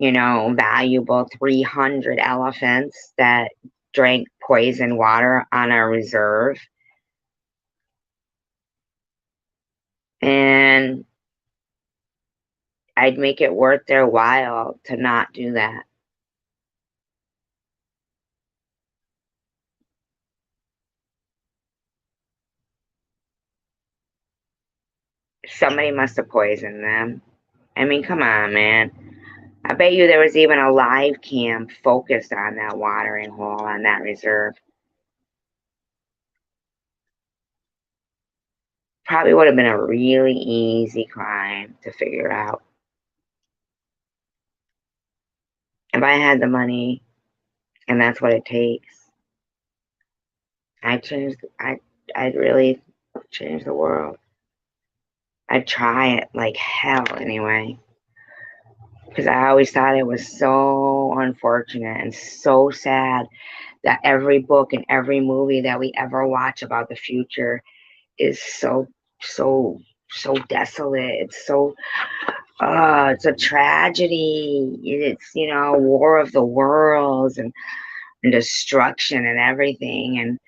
valuable 300 elephants that drank poison water on a reserve. And I'd make it worth their while to not do that. Somebody must have poisoned them. I mean, come on, man. I bet you there was even a live cam focused on that watering hole on that reserve. Probably would have been a really easy crime to figure out. If I had the money and that's what it takes, I'd really change the world. I'd try it like hell anyway. Because I always thought it was so unfortunate and so sad that every book and every movie that we ever watch about the future is so desolate. It's a tragedy. It's, war of the worlds and destruction and everything.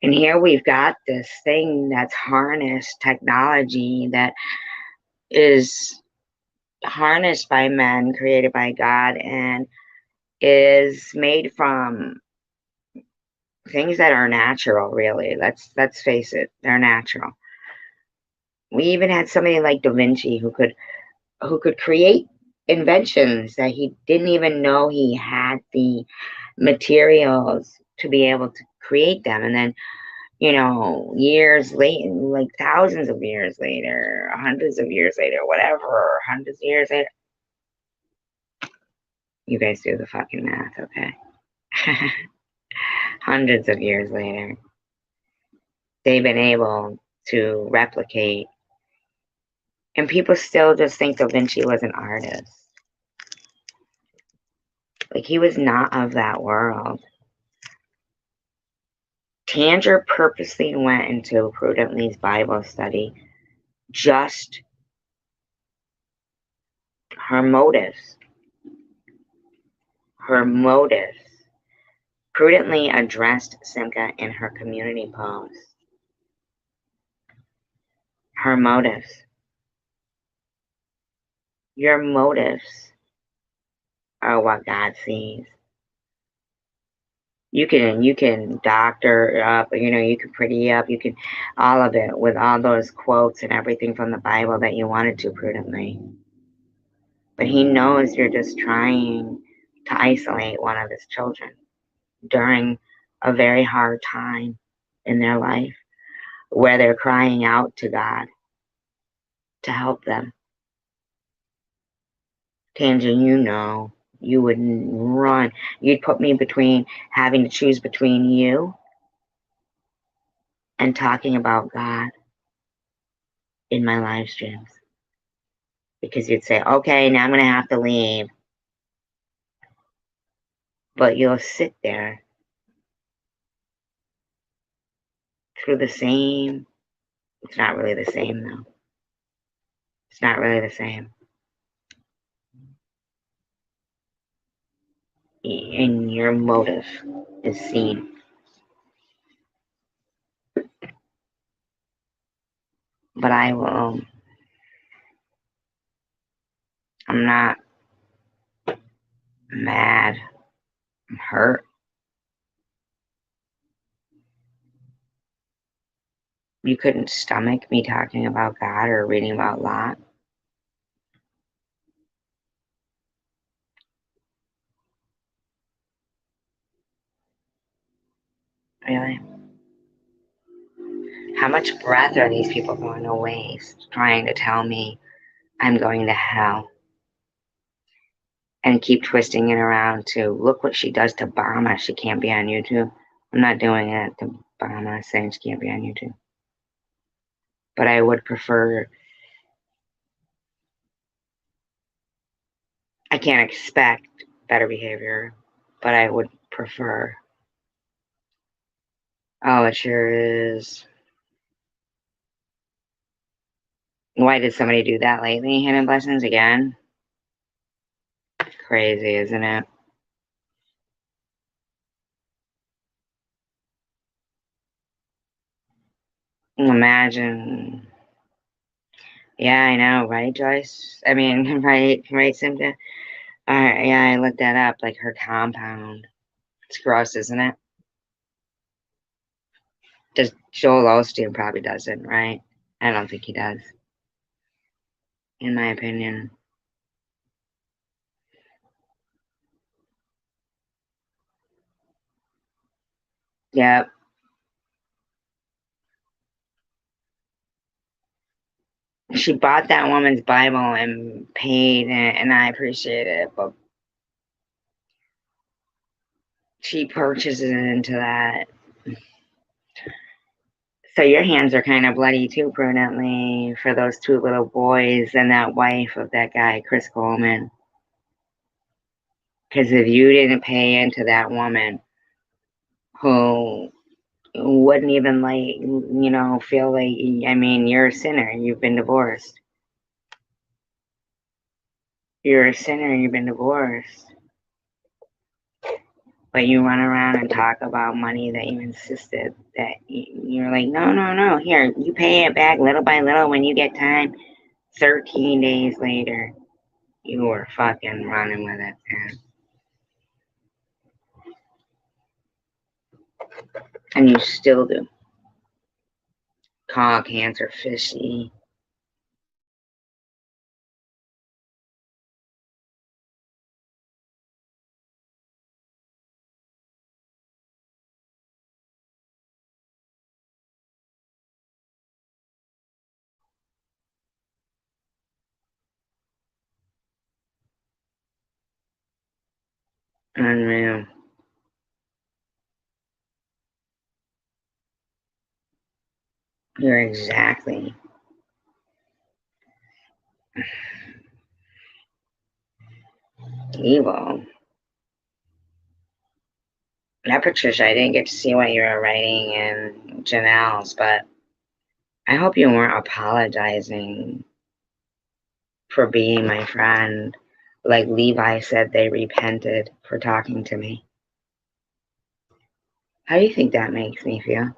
And here we've got this thing that's harnessed technology that is harnessed by men, created by God, and is made from things that are natural, really. Let's face it, they're natural. We even had somebody like Da Vinci who could create inventions that he didn't even know he had the materials to be able to create them. And then, years later, like thousands of years later, hundreds of years later, whatever, hundreds of years later, you guys do the fucking math, okay? Hundreds of years later, they've been able to replicate. And people still just think Da Vinci was an artist. Like, he was not of that world. Tanger purposely went into Prudently's Bible study, just her motives. Her motives. Prudently addressed Simca in her community post. Her motives. Your motives are what God sees. You can doctor up, you can pretty up, you can all of it with all those quotes and everything from the Bible that you wanted to Prudently. But he knows you're just trying to isolate one of his children during a very hard time in their life where they're crying out to God to help them. Tanger, you would run. You'd put me between having to choose between you and talking about God in my live streams. Because you'd say, okay, now I'm going to have to leave. But you'll sit there through the same. It's not really the same, though. It's not really the same. And your motive is seen. But I'm not mad. I'm hurt. You couldn't stomach me talking about God or reading about Lot? Really? How much breath are these people going to waste trying to tell me I'm going to hell? And keep twisting it around to look what she does to Obama. She can't be on YouTube. I'm not doing it to Obama saying she can't be on YouTube. But I would prefer, I can't expect better behavior, but I would prefer. Oh, it sure is. Why did somebody do that lately? Hidden Blessings again? Crazy, isn't it? Imagine. Yeah, I know, right, Joyce? I mean, right, Cynthia? Yeah, I looked that up, like her compound. It's gross, isn't it? Does Joel Osteen probably doesn't, right? I don't think he does, in my opinion. Yep. She bought that woman's Bible and paid, and I appreciate it, but she purchases it into that. So your hands are kind of bloody too, prudently, for those two little boys and that wife of that guy, Chris Coleman. Because if you didn't pay into that woman who wouldn't even feel like, I mean, you're a sinner, you've been divorced. You're a sinner, you've been divorced. But you run around and talk about money that you insisted that you're like, no, no, no. Here, you pay it back little by little when you get time. 13 days later, you were fucking running with it, man. And you still do. Call cancer fishy. Unreal. You're exactly evil. Now, Patricia, I didn't get to see what you were writing in Janelle's, but I hope you weren't apologizing for being my friend. Like Levi said, they repented for talking to me. How do you think that makes me feel?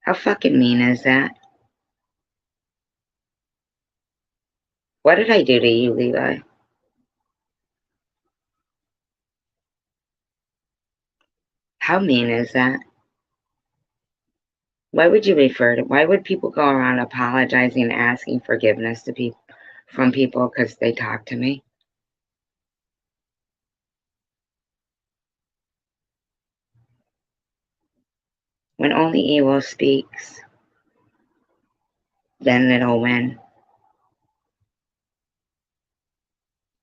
How fucking mean is that? What did I do to you, Levi? How mean is that? Why would you refer to? Why would people go around apologizing and asking forgiveness to people from people because they talk to me? When only evil speaks, then it'll win.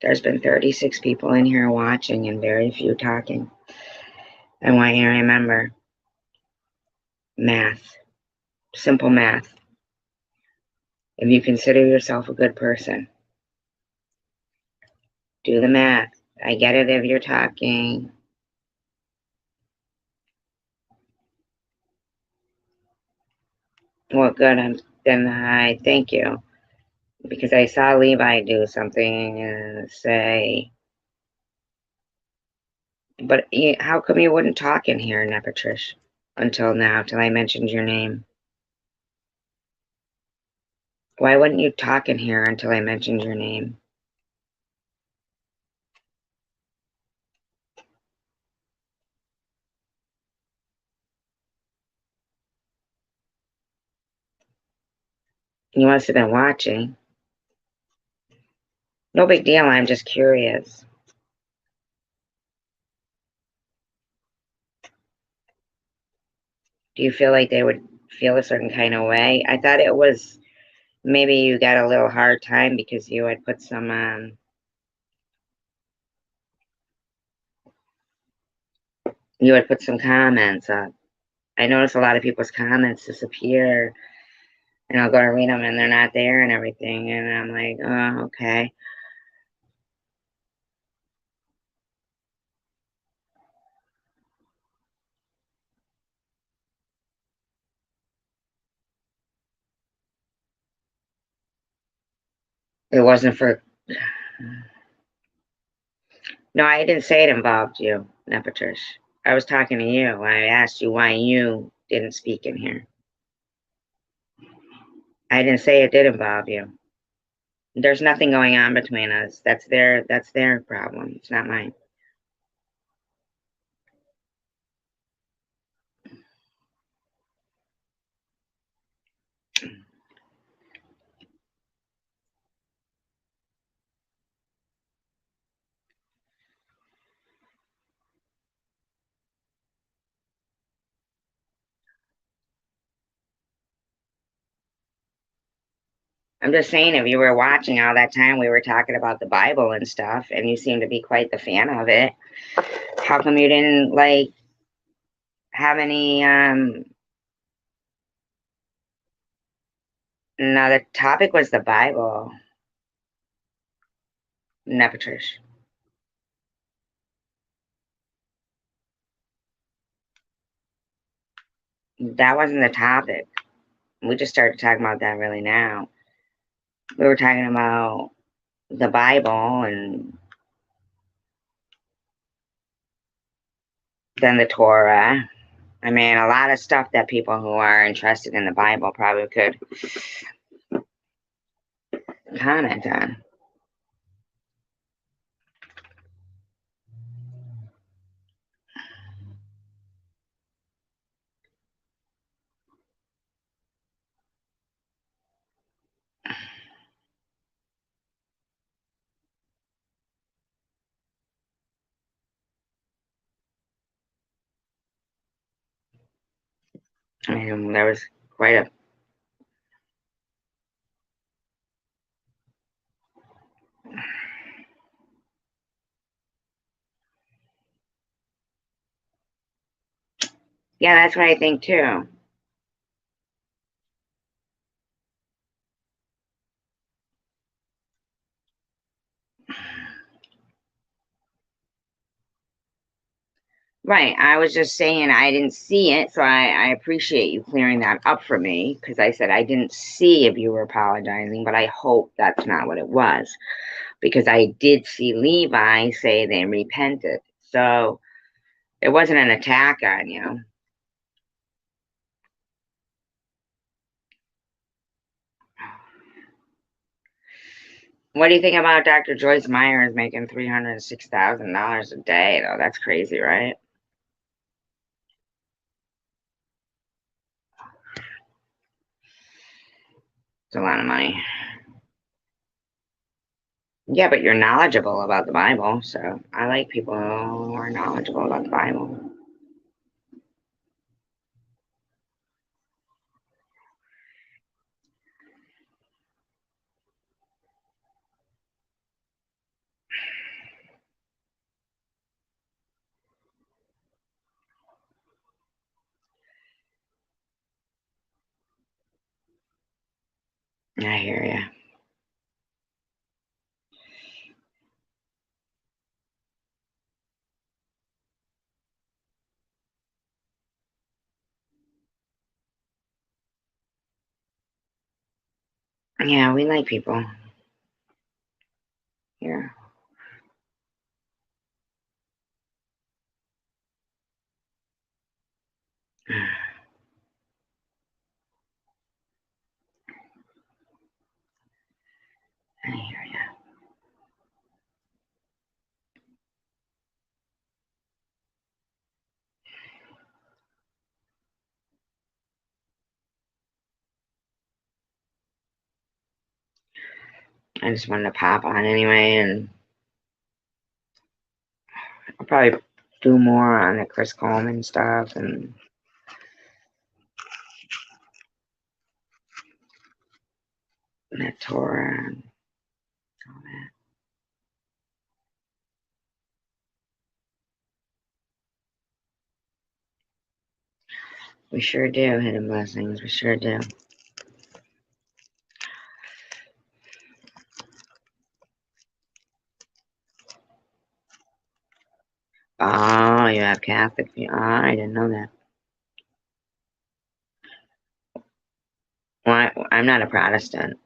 There's been 36 people in here watching and very few talking. I want you to remember math, simple math. If you consider yourself a good person, do the math. I get it if you're talking. Well, good. Then I thank you because I saw Levi do something and say, but how come you wouldn't talk in here, Nepatrish, until now, till I mentioned your name? Why wouldn't you talk in here until I mentioned your name? You must have been watching. No big deal. I'm just curious. Do you feel like they would feel a certain kind of way? I thought it was maybe you got a little hard time because you had put some comments up. I noticed a lot of people's comments disappear, and I'll go to read them and they're not there and everything, and I'm like, oh, okay. It wasn't for. No, I didn't say it involved you, Nepatrish. I was talking to you. I asked you why you didn't speak in here. I didn't say it did involve you. There's nothing going on between us. That's their problem. It's not mine. I'm just saying, if you were watching all that time, we were talking about the Bible and stuff, and you seem to be quite the fan of it. How come you didn't like have any? No, the topic was the Bible, Nepatrish. That wasn't the topic. We just started talking about that really now. We were talking about the Bible and then the Torah. I mean, a lot of stuff that people who are interested in the Bible probably could comment on. I mean, there was quite a. Yeah, that's what I think too. Right. I was just saying I didn't see it, so I appreciate you clearing that up for me because I said I didn't see if you were apologizing, but I hope that's not what it was because I did see Levi say they repented. So it wasn't an attack on you. What do you think about Dr. Joyce Myers making $306,000 a day, though? That's crazy, right? It's a lot of money. Yeah, but you're knowledgeable about the Bible, so I like people who are knowledgeable about the Bible. I hear you. Yeah, we like people here. I hear you. I just wanted to pop on anyway, and I'll probably do more on the Chris Coleman stuff and that Torah and all that. We sure do, hidden blessings. We sure do. Oh, you have Catholic. Oh, I didn't know that. Well, I'm not a Protestant.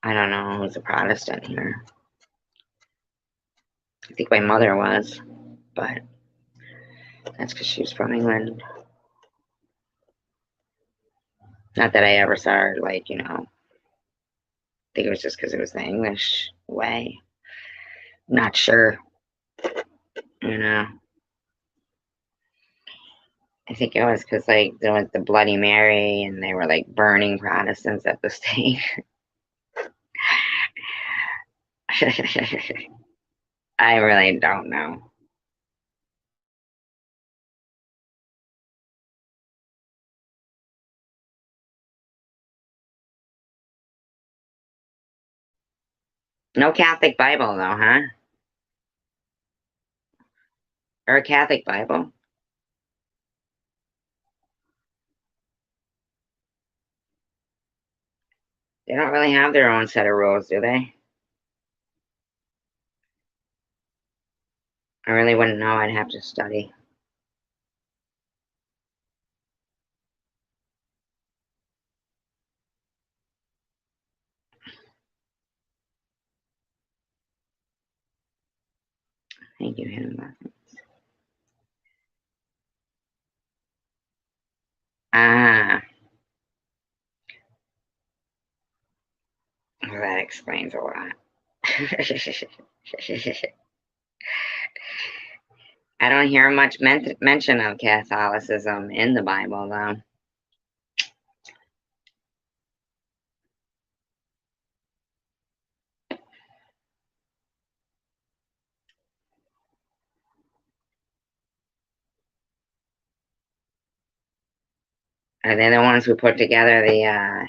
I don't know who's a Protestant here. I think my mother was, but that's because she was from England. Not that I ever saw her, like, I think it was just because it was the English way. Not sure, you know. I think it was because, like, there was the Bloody Mary and they were, like, burning Protestants at the stake. I really don't know. No Catholic Bible, though, huh? Or a Catholic Bible? They don't really have their own set of rules, do they? I really wouldn't know. I'd have to study. Thank you, Hannah. Ah, well, that explains a lot. I don't hear much mention of Catholicism in the Bible, though. Are they the ones who put together the,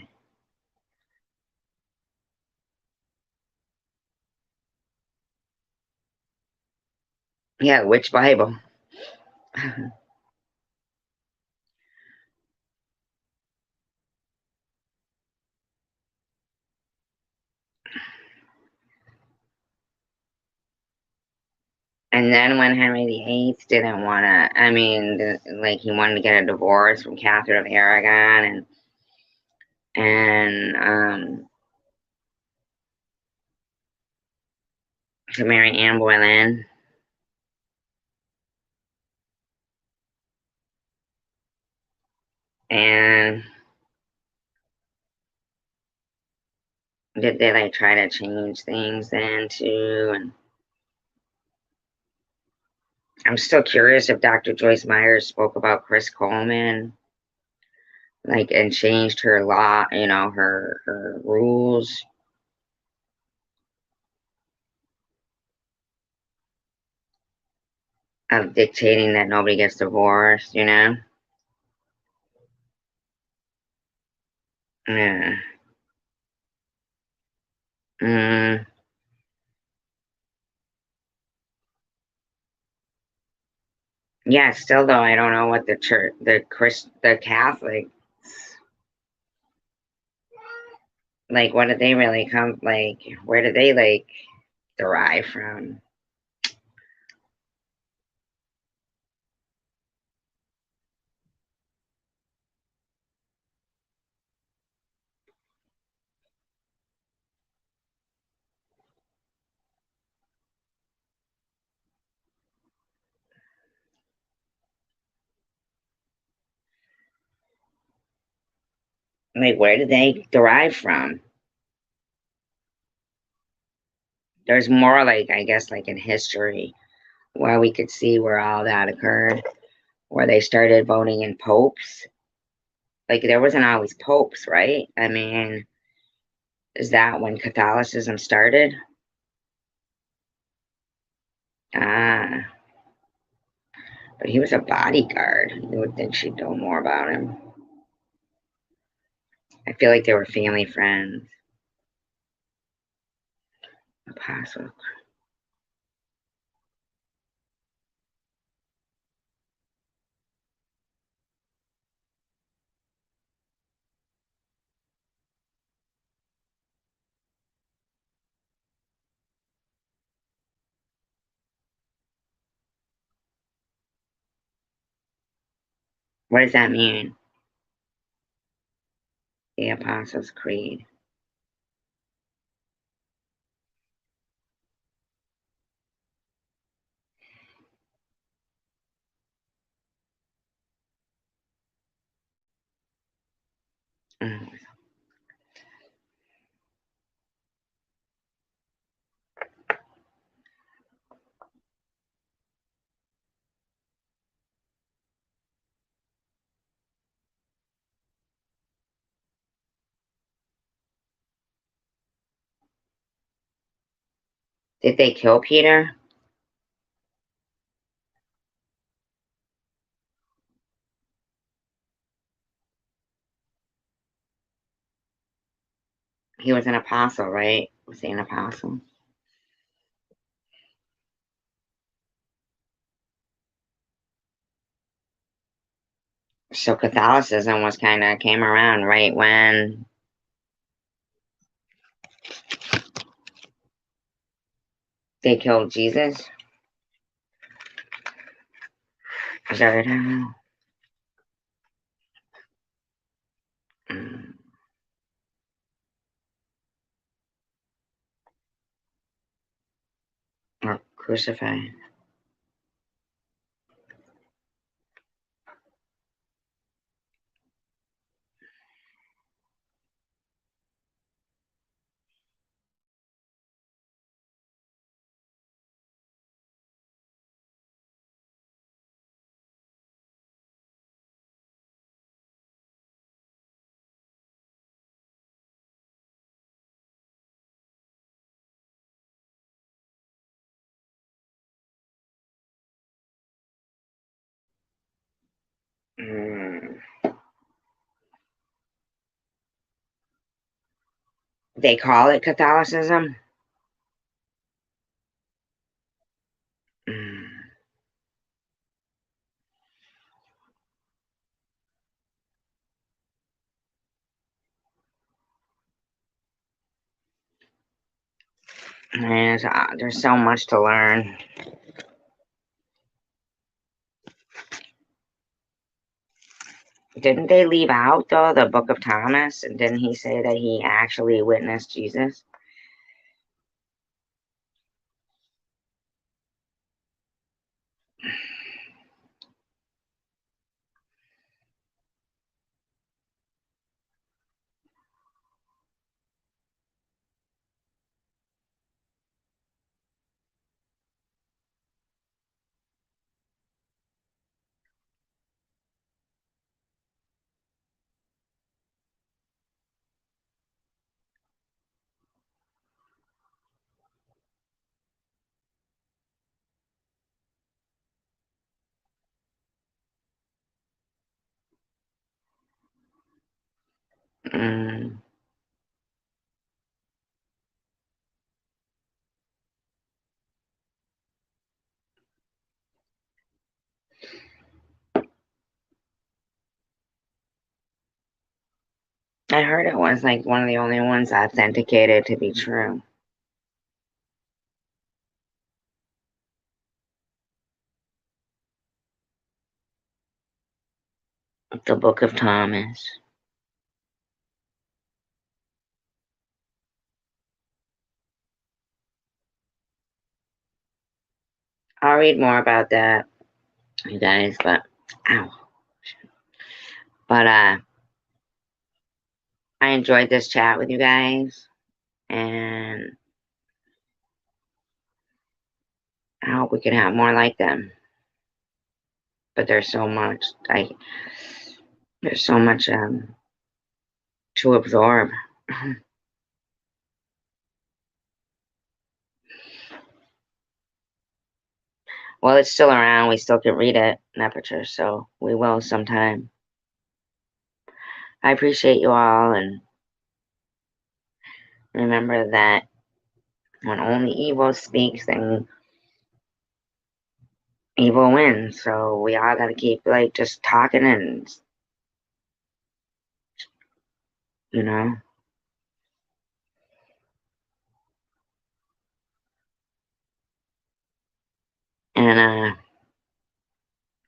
yeah, which Bible? And then when Henry VIII didn't want to, I mean, like he wanted to get a divorce from Catherine of Aragon and to marry Anne Boleyn. And did they like try to change things then too? And I'm still curious if Dr. Joyce Myers spoke about Chris Coleman, like, and changed her law, her rules of dictating that nobody gets divorced. Yeah. Mm, yeah, still though, I don't know what the church, the Catholic, like, what did they really come, like, where did they, like, derive from? Like, where did they derive from? There's more, like, I guess, like in history, where we could see where all that occurred, where they started voting in popes. Like, there wasn't always popes, right? I mean, is that when Catholicism started? Ah, but he was a bodyguard. You would think she'd know more about him. I feel like they were family friends. Apostle. What does that mean? The Apostles' Creed. Mm. Did they kill Peter? He was an apostle, right? Was he an apostle? So Catholicism was kind of came around right when they killed Jesus. Is that what happened? Mm. Or crucified? Mm. They call it Catholicism. Mm. There's so much to learn. Didn't they leave out though the Book of Thomas? And didn't he say that he actually witnessed Jesus? Mm. I heard it was like one of the only ones authenticated to be true. The Book of Thomas. I'll read more about that, you guys, but ow. But I enjoyed this chat with you guys, and I hope we can have more like them. But there's so much. There's so much to absorb. Well, it's still around. We still can read it in Aperture, so we will sometime. I appreciate you all, and remember that when only evil speaks, then evil wins. So we all got to keep like just talking and, you know, and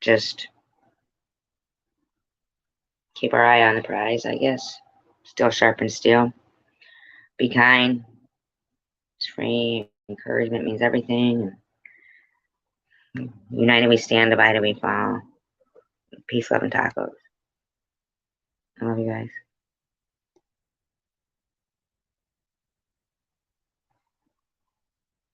just keep our eye on the prize, I guess. Still sharp and steel. Be kind. It's free. Encouragement means everything. United we stand, divided we fall. Peace, love, and tacos. I love you guys.